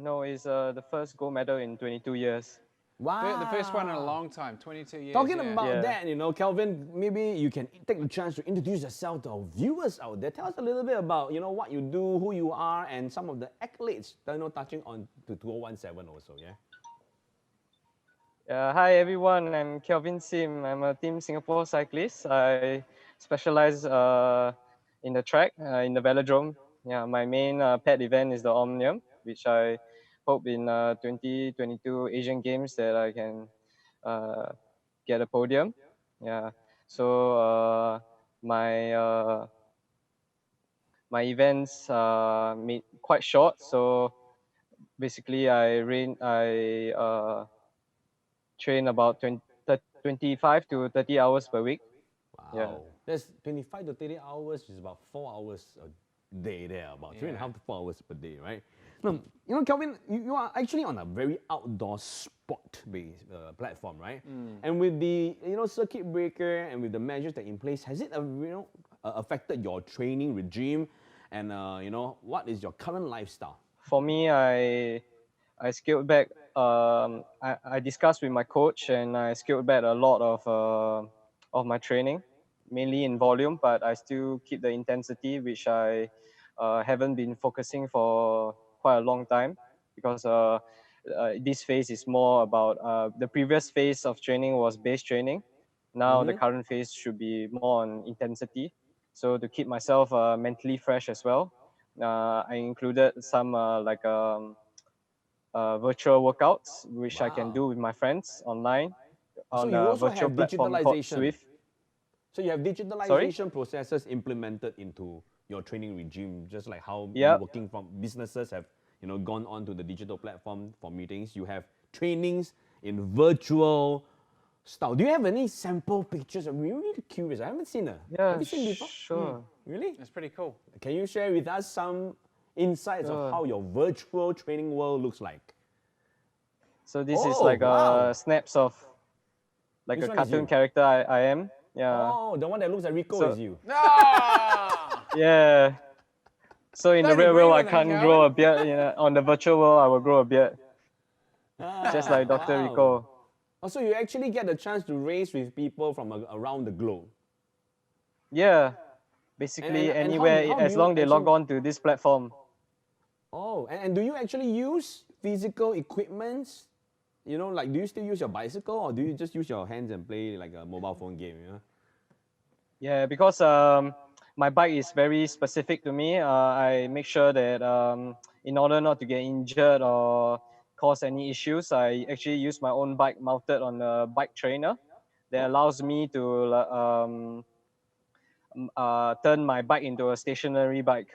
No, it's the first gold medal in 22 years. Wow. The first one in a long time, 22 years. Talking yeah. about Yeah. that, you know, Kelvin, maybe you can take the chance to introduce yourself to our viewers out there. Tell us a little bit about, you know, what you do, who you are, and some of the accolades, you know, touching on to 2017 also, yeah? Hi, everyone. I'm Kelvin Sim. I'm a Team Singapore cyclist. I specialize in the track, in the velodrome. Yeah, my main pet event is the Omnium, which I hope in 2022 Asian Games that I can get a podium. Yeah. So my events made quite short. So basically, I train about 25 to 30 hours per week. Wow. Yeah. That's 25 to 30 hours, which is about 4 hours a day there, about 3.5 to 4 hours per day, right? Now, you know, Kelvin, you are actually on a very outdoor sport-based platform, right? And with the, you know, circuit breaker and with the measures that are in place, has it, affected your training regime? And, you know, what is your current lifestyle? For me, I scaled back. I discussed with my coach, and I scaled back a lot of my training, mainly in volume, but I still keep the intensity, which I haven't been focusing for quite a long time, because this phase is more about the previous phase of training was base training. Now the current phase should be more on intensity. So to keep myself mentally fresh as well, I included some virtual workouts, which I can do with my friends online on you a also virtual have platform called digitalization. Swift. So you have digitalization processes implemented into your training regime, just like how working from businesses have, you know, gone on to the digital platform for meetings. You have trainings in virtual style. Do you have any sample pictures? I'm really curious. I haven't seen have you seen before? Sure. Really? It's pretty cool. Can you share with us some insights of how your virtual training world looks like? So this is Oh, like wow. snaps of like This a one is you. cartoon character I am. Yeah. Oh, the one that looks like Ricco So- is you. Ah! Yeah. So in the Don't real agree world, I with him, can't Calvin. grow a beard. You know, on the virtual world, I will grow a beard, just like Dr. Wow. Ricco. Oh, so you actually get the chance to race with people from around the globe. Yeah. Basically, And how anywhere, do as you long they log actually- on to this platform. Oh, and do you actually use physical equipments? You know, like, do you still use your bicycle, or do you just use your hands and play like a mobile phone game? You know? Yeah, because my bike is very specific to me. I make sure that in order not to get injured or cause any issues, I actually use my own bike mounted on a bike trainer that allows me to turn my bike into a stationary bike.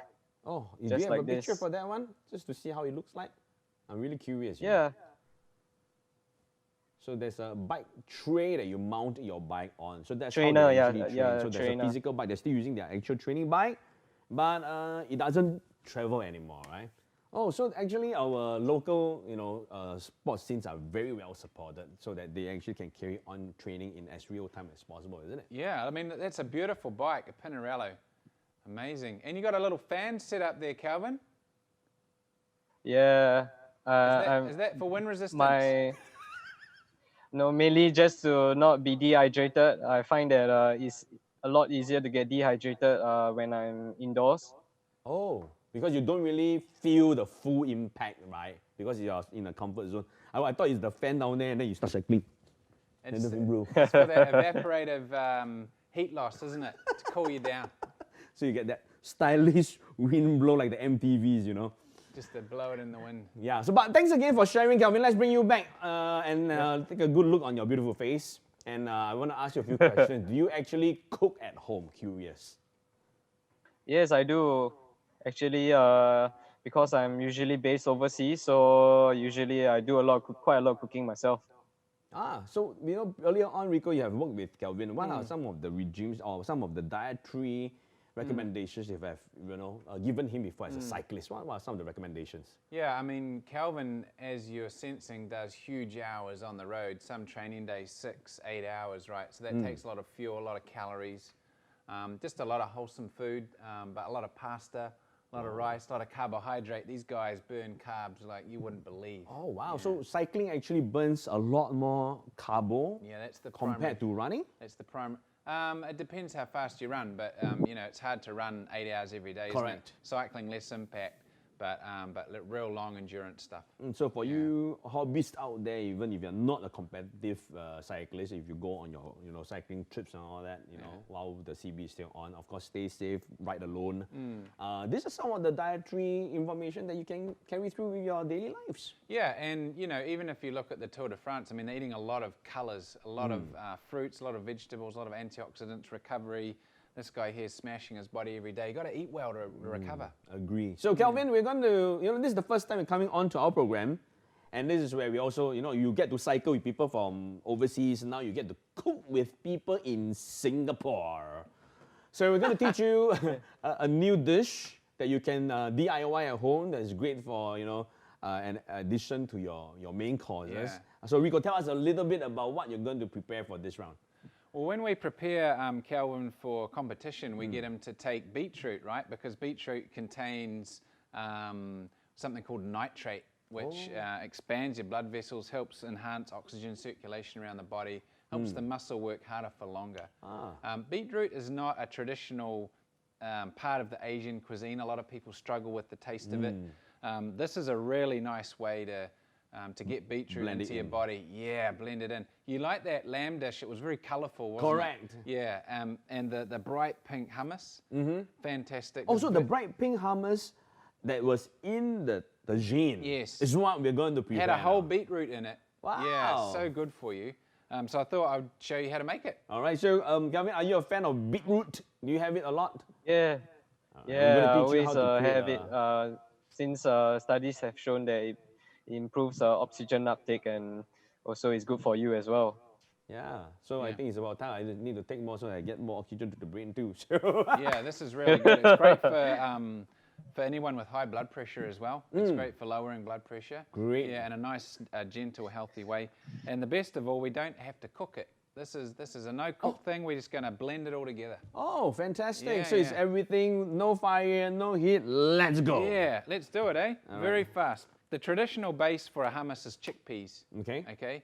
Oh, do Just you have like a picture this. for that one, just to see how it looks like? I'm really curious. you know. Yeah. So there's a bike tray that you mount your bike on. So that's Trainer, how they yeah, actually train. yeah, So there's trainer. a physical bike. They're still using their actual training bike, but it doesn't travel anymore, right? Oh, so actually our local, you know, sports scenes are very well supported, so that they actually can carry on training in as real time as possible, isn't it? Yeah, I mean, that's a beautiful bike, a Pinarello. Amazing. And you got a little fan set up there, Calvin? Yeah. Is that for wind resistance? No, mainly just to not be dehydrated. I find that it's a lot easier to get dehydrated when I'm indoors. Oh, because you don't really feel the full impact, right? Because you're in a comfort zone. I thought it's the fan down there and then you start cycling. It's, Then the wind blow. it's for that evaporative heat loss, isn't it? To cool you down. So you get that stylish wind blow like the MTVs, you know. Just to blow it in the wind. Yeah, so but thanks again for sharing, Kelvin. Let's bring you back and take a good look on your beautiful face. And I want to ask you a few questions. Do you actually cook at home? Curious. Yes, I do. Actually, because I'm usually based overseas, so usually I do quite a lot of cooking myself. So you know, earlier on, Ricco, you have worked with Kelvin. What are some of the regimes or some of the dietary recommendations you have, given him before as a cyclist? What are some of the recommendations? Yeah, I mean, Calvin, as you're sensing, does huge hours on the road. Some training days, 6, 8 hours, right? So that takes a lot of fuel, a lot of calories, just a lot of wholesome food, but a lot of pasta, a lot of rice, a lot of carbohydrate. These guys burn carbs like you wouldn't believe. Oh, wow. Yeah. So cycling actually burns a lot more carbo that's the compared to running? That's the primary. It depends how fast you run, but it's hard to run 8 hours every day. Correct. Isn't it? Cycling less impact, but real long endurance stuff. And so for you hobbyists out there, even if you're not a competitive cyclist, if you go on your cycling trips and all that, while the CB is still on, of course, stay safe, ride alone. This is some of the dietary information that you can carry through with your daily lives. Yeah, and even if you look at the Tour de France, I mean, they're eating a lot of colours, a lot of fruits, a lot of vegetables, a lot of antioxidants, recovery. This guy here is smashing his body every day. You got to eat well to recover. Agree. So Kelvin, we're going to, this is the first time you're coming onto our program, and this is where we also, you get to cycle with people from overseas. Now you get to cook with people in Singapore. So we're going to teach you a new dish that you can DIY at home. That's great for an addition to your main courses. Yeah. So Ricco, tell us a little bit about what you're going to prepare for this round. Well, when we prepare Calvin for competition, we get him to take beetroot, right? Because beetroot contains something called nitrate, which expands your blood vessels, helps enhance oxygen circulation around the body, helps the muscle work harder for longer. Beetroot is not a traditional part of the Asian cuisine. A lot of people struggle with the taste of it. This is a really nice way to get beetroot into your body. Yeah, blend it in. You like that lamb dish? It was very colourful, wasn't it? Correct. Yeah, and the bright pink hummus, fantastic. Also, the bright pink hummus that was in the Tagine is what we're going to prepare. Had a whole beetroot in it. Wow. Yeah, so good for you. So I thought I would show you how to make it. All right, so Kelvin, are you a fan of beetroot? Do you have it a lot? Yeah, I always have it. Since studies have shown that it improves oxygen uptake and also is good for you as well. Yeah, so I think it's about time I need to take more so I get more oxygen to the brain too. So yeah, this is really good. It's great for anyone with high blood pressure as well. It's great for lowering blood pressure. Great. Yeah, in a nice, gentle, healthy way. And the best of all, we don't have to cook it. This is a no-cook thing. We're just going to blend it all together. Oh, fantastic. Yeah, so it's everything, no fire, no heat, let's go. Yeah, let's do it, eh? Very fast. The traditional base for a hummus is chickpeas. Okay.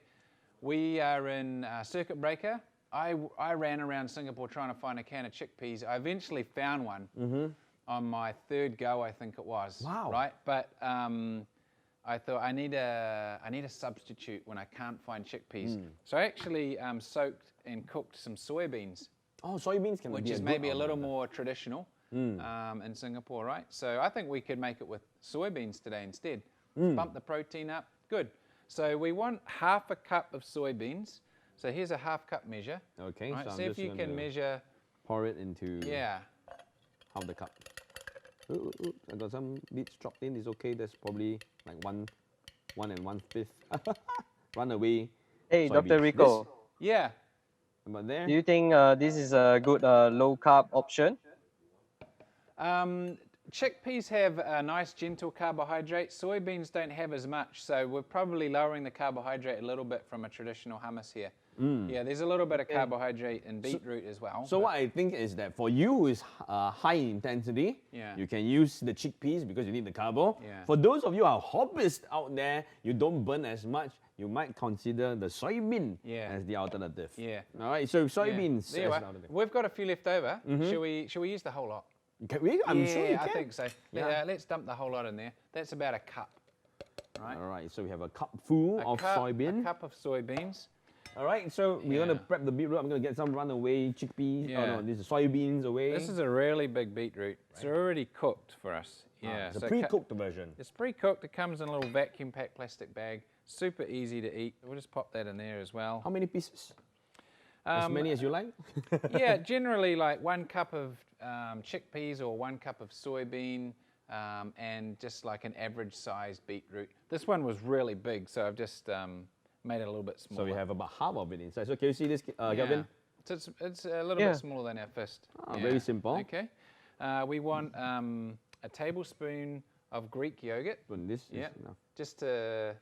We are in circuit breaker. I ran around Singapore trying to find a can of chickpeas. I eventually found one on my third go, I think it was. Wow. Right, but I thought I need a substitute when I can't find chickpeas. So I actually soaked and cooked some soybeans. Oh, soybeans can be which is maybe a little more traditional in Singapore, right? So I think we could make it with soybeans today instead. Bump the protein up. Good. So we want half a cup of soybeans. So here's a half cup measure. Okay. Right? So See if you can measure. Pour it into half the cup. Ooh, I got some bits dropped in. It's okay. That's probably like 1 1/5. Run away. Hey, soybeans. Dr. Ricco. Yeah. About there. Do you think this is a good low carb option? Chickpeas have a nice gentle carbohydrate. Soybeans don't have as much, so we're probably lowering the carbohydrate a little bit from a traditional hummus here. Yeah, there's a little bit of carbohydrate in beetroot as well. So what I think is that for you who is high intensity, Yeah. you can use the chickpeas because you need the carbo. Yeah. For those of you who are hobbyists out there, you don't burn as much, you might consider the soybean as the alternative. Yeah. All right, so soybeans There as you an are. alternative. We've got a few left over. Should we use the whole lot? Can we? I'm sure you I can. think so. Yeah. Let's dump the whole lot in there. That's about a cup. Right? All right, so we have a cup full of soybean. A cup of soybeans. All right, so we're going to prep the beetroot. I'm going to get some runaway chickpeas. Yeah. Oh no, this is soybeans away. This is a really big beetroot. It's already cooked for us. Yeah, It's a so pre-cooked version. It's pre-cooked. It comes in a little vacuum packed plastic bag. Super easy to eat. We'll just pop that in there as well. How many pieces? As many as you like? Yeah, generally like 1 cup of chickpeas or 1 cup of soybean and just like an average sized beetroot. This one was really big, so I've just made it a little bit smaller. So we have about half of it inside. So can you see this, Kelvin? So it's a little bit smaller than our fist. Very simple. Okay. We want a tablespoon of Greek yogurt. This is Yeah. enough. Just to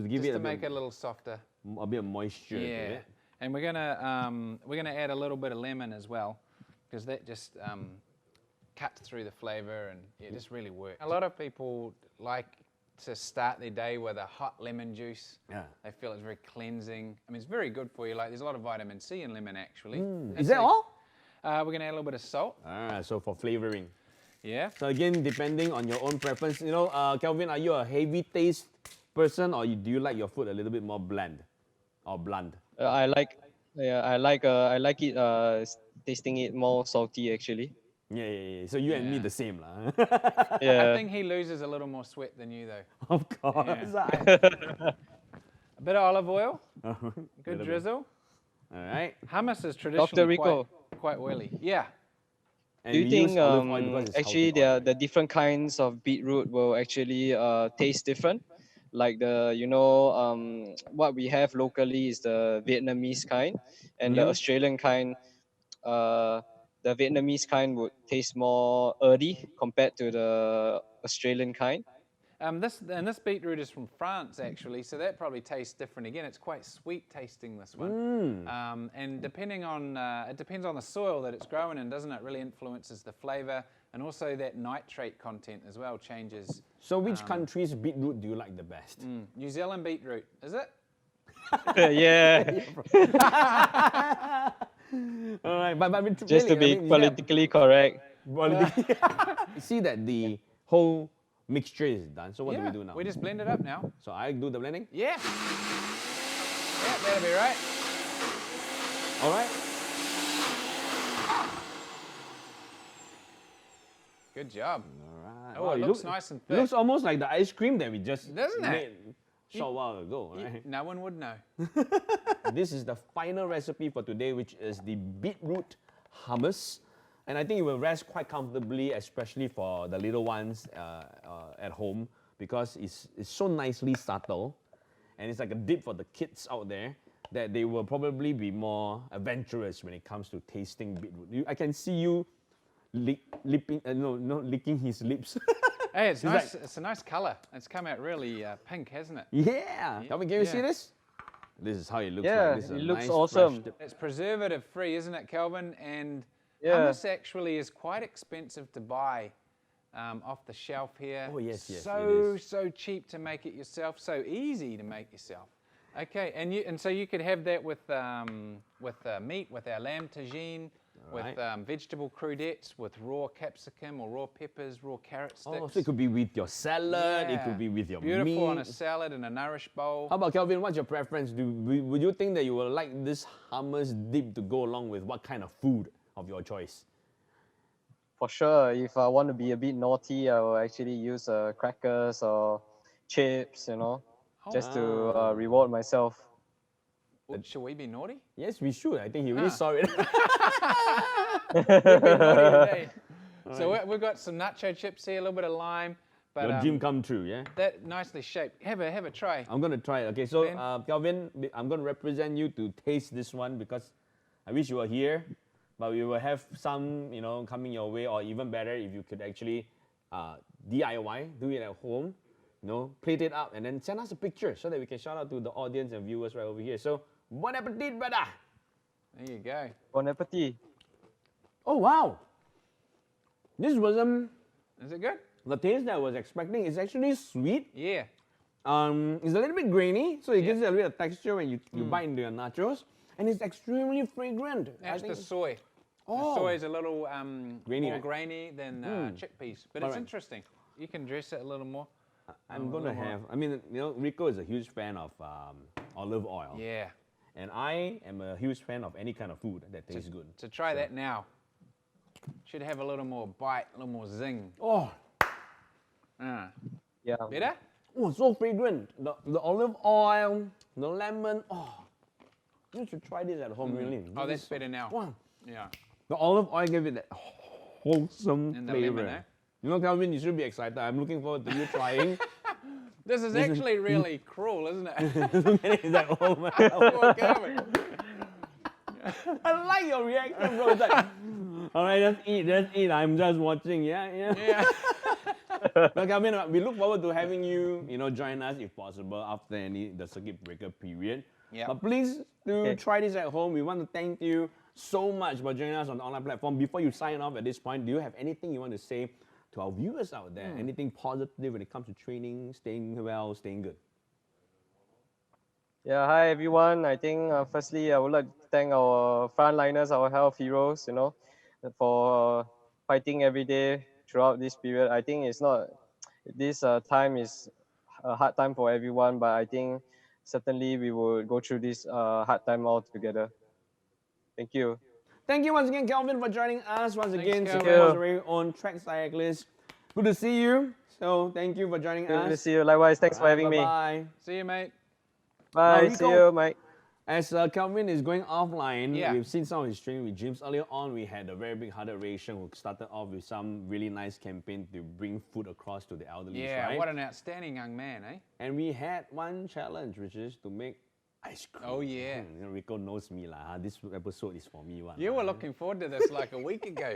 Give it make it a little softer. a bit of moisture to Yeah. it. And we're gonna add a little bit of lemon as well, because that just cuts through the flavour and it just really works. A lot of people like to start their day with a hot lemon juice. Yeah. They feel it's very cleansing. I mean, it's very good for you. Like, there's a lot of vitamin C in lemon, actually. Is that all? We're going to add a little bit of salt. So for flavoring. Yeah. So again, depending on your own preference, you know, Kelvin, are you a heavy taste person or do you like your food a little bit more bland or blunt? I like it tasting it more salty actually. Yeah. So you and me the same lah. I think he loses a little more sweat than you, though. Of course. A bit of olive oil. Good drizzle. All right. Hummus is Dr. traditionally Ricco, quite oily. Yeah. And do you we think use olive oil because it's actually healthy the different kinds of beetroot will actually taste different? Like what we have locally is the Vietnamese kind, and the Australian kind. The Vietnamese kind would taste more earthy compared to the Australian kind. This beetroot is from France, actually, so that probably tastes different again. It's quite sweet tasting, this one. And depending on it depends on the soil that it's grown in, doesn't it? Really influences the flavour, and also that nitrate content as well changes. So which country's beetroot do you like the best? New Zealand beetroot, is it? Yeah. All right, but Just to be politically correct. You see that the whole mixture is done. So what do we do now? We just blend it up now. So I do the blending? Yeah. Yeah, that'll be right. All right. Good job. All right. Oh, it looks nice and It thick. looks almost like the ice cream that we just Doesn't it? made a short while ago. Right? No one would know. This is the final recipe for today, which is the beetroot hummus. And I think it will rest quite comfortably, especially for the little ones at home, because it's so nicely subtle. And it's like a dip for the kids out there that they will probably be more adventurous when it comes to tasting beetroot. I can see you licking his lips. Hey, it's nice. It's a nice colour. It's come out really pink, hasn't it? Yeah. Can you see this? This is how it looks Yeah, like. This is it a looks nice, awesome. fresh dip. It's preservative free, isn't it, Kelvin? And Yeah. hummus actually is quite expensive to buy off the shelf here. Oh, yes, it So cheap to make it yourself. So easy to make yourself. Okay, and so you could have that with meat, with our lamb tagine, with vegetable crudettes, with raw capsicum or raw peppers, raw carrot sticks. Oh, so it could be with your salad, it could be with your Beautiful meat. on a salad and a nourish bowl. How about Kelvin, what's your preference? Would you think that you will like this hummus dip to go along with what kind of food of your choice? For sure, if I want to be a bit naughty, I will actually use crackers or chips, just to reward myself. Well, should we be naughty? Yes, we should. I think he really saw it. We've been naughty today. So we've got some nacho chips here, a little bit of lime. But, Your dream come true, yeah? That nicely shaped. Have a try. I'm going to try it. Okay, so Ben? Kelvin, I'm going to represent you to taste this one because I wish you were here, but we will have some, coming your way, or even better if you could actually DIY, do it at home, plate it up, and then send us a picture so that we can shout out to the audience and viewers right over here. So Bon appetit, brother. There you go. Bon appetit. Oh, wow. This wasn't Is it good? the taste that I was expecting. It's actually sweet. Yeah. It's a little bit grainy, so it gives it a bit of texture when you bite into your nachos. And it's extremely fragrant. That's the soy. Oh. The soy is a little Grainy, more right? grainy than chickpeas, but it's Alright. interesting. You can dress it a little more. I'm going to have, I mean, you know, Ricco is a huge fan of olive oil. Yeah. And I am a huge fan of any kind of food that tastes good. So try that now. Should have a little more bite, a little more zing. Oh, Yeah. Better? oh, so fragrant. The olive oil, the lemon. Oh, you should try this at home, really. Oh, This that's is- better now. Wow. Yeah. The olive oil gave it that wholesome And the flavor. lemon, eh? You know, Calvin, you should be excited. I'm looking forward to you trying. This is actually really cruel, isn't it? It's like, oh my Poor Calvin. I like your reaction, bro. It's like, all right, just eat. I'm just watching. Yeah. Yeah. Look, I mean, we look forward to having you, join us if possible after the circuit breaker period. Yep. But please do try this at home. We want to thank you so much for joining us on the online platform. Before you sign off at this point, do you have anything you want to say to our viewers out there? Anything positive when it comes to training, staying well, staying good? Yeah, hi everyone. I think firstly I would like to thank our frontliners, our health heroes, for fighting every day throughout this period. I think it's not, this time is a hard time for everyone, but I think certainly we will go through this hard time all together. Thank you. Thank you once again, Calvin, for joining us. Once again, Calvin. Singapore's very own track cyclist. Good to see you. So thank you for joining Good to us. see you. Likewise, thanks for having me. Bye. See you, mate. Bye. Ricco. See you, Mike. As Calvin is going offline, Yeah. we've seen some of his training with gyms. Earlier on, we had a very big-hearted Ray Sheng who started off with some really nice campaign to bring food across to the elderly. Yeah, right? what an outstanding young man, eh? And we had one challenge, which is to make ice cream. Oh, yeah. Ricco knows me lah. This episode is for me one. You were looking forward to this like a week ago.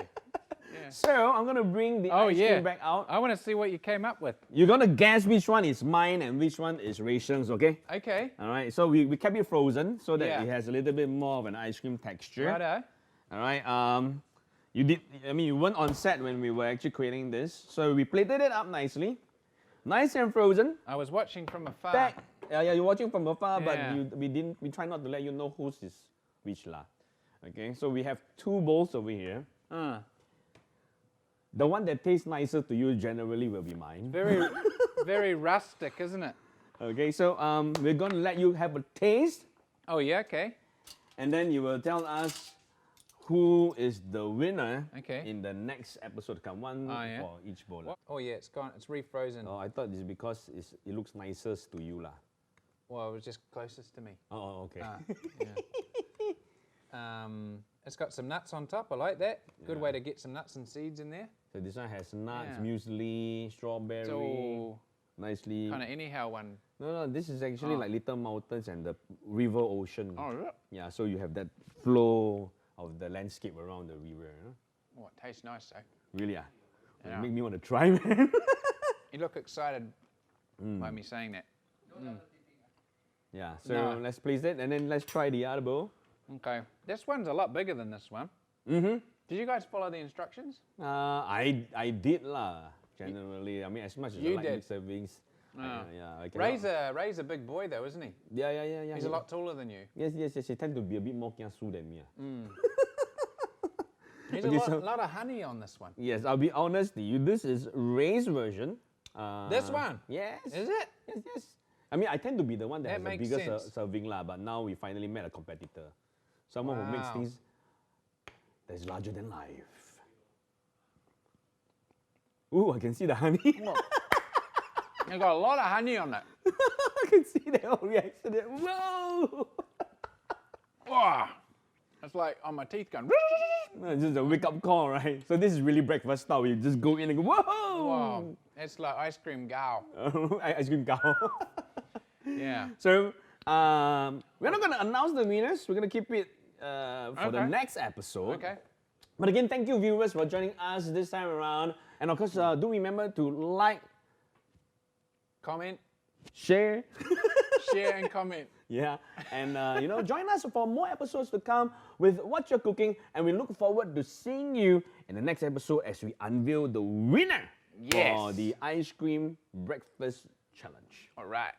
So I'm gonna bring the Oh, ice yeah. cream back out. I want to see what you came up with. You're gonna guess which one is mine and which one is Ray Sheng's, okay? Okay. All right. So we kept it frozen so that Yeah. it has a little bit more of an ice cream texture. Righto. All right. You weren't on set when we were actually creating this, so we plated it up nicely, nice and frozen. I was watching from afar. Back. Yeah, you're watching from afar, Yeah. but we try not to let you know whose is which lah. Okay. So we have two bowls over here. The one that tastes nicer to you generally will be mine. Very, very rustic, isn't it? Okay. So we're gonna let you have a taste, Oh, yeah, okay. and then you will tell us who is the winner Okay. in the next episode to come. One Oh, yeah. for each bowl. What? Oh, yeah, it's gone. It's refrozen. Oh, I thought it's because it looks nicest to you lah. Well, it was just closest to me. Oh, okay. Yeah. It's got some nuts on top. I like that. Good way to get some nuts and seeds in there. So this one has nuts, Yeah. muesli, strawberry, So nicely. kind of anyhow one. No, this is actually like little mountains and the river ocean. Oh, yeah. Yeah, so you have that flow of the landscape around the river. You know? Oh, it tastes nice, though. Really, yeah. Yeah. It make me want to try, man. You look excited by me saying that. Yeah, so No. let's place it and then let's try the other bowl. Okay. This one's a lot bigger than this one. Mm-hmm. Did you guys follow the instructions? I did lah. Generally, I mean, as much as You I like did. big servings. Ah. I cannot- Ray's a big boy, though, isn't he? Yeah. He's a lot taller than you. Yes. He tend to be a bit more kiasu than me. There's Okay, a so- lot of honey on this one. Yes, I'll be honest to you. This is Ray's version. This one? Yes. Is it? Yes. I mean, I tend to be the one that, That has the makes bigger sense. serving lah. But now we finally met a competitor, someone who makes Wow. things that's larger than life. Ooh, I can see the honey. It's got a lot of honey on it. I can see the whole reaction. There. Whoa! Wow. It's like on my teeth going. This is a wake-up call, right? So this is really breakfast style. You just go in and go, whoa! Wow. It's like ice cream gao. Ice cream cow. Yeah. So we're not gonna announce the winners. We're gonna keep it for the Okay. next episode. Okay. But again, thank you viewers for joining us this time around. And of course, do remember to like, Comment, share, share, and comment. Yeah, and join us for more episodes to come with Wot'cha Cooking, and we look forward to seeing you in the next episode as we unveil the winner for Yes. the ice cream breakfast challenge. All right.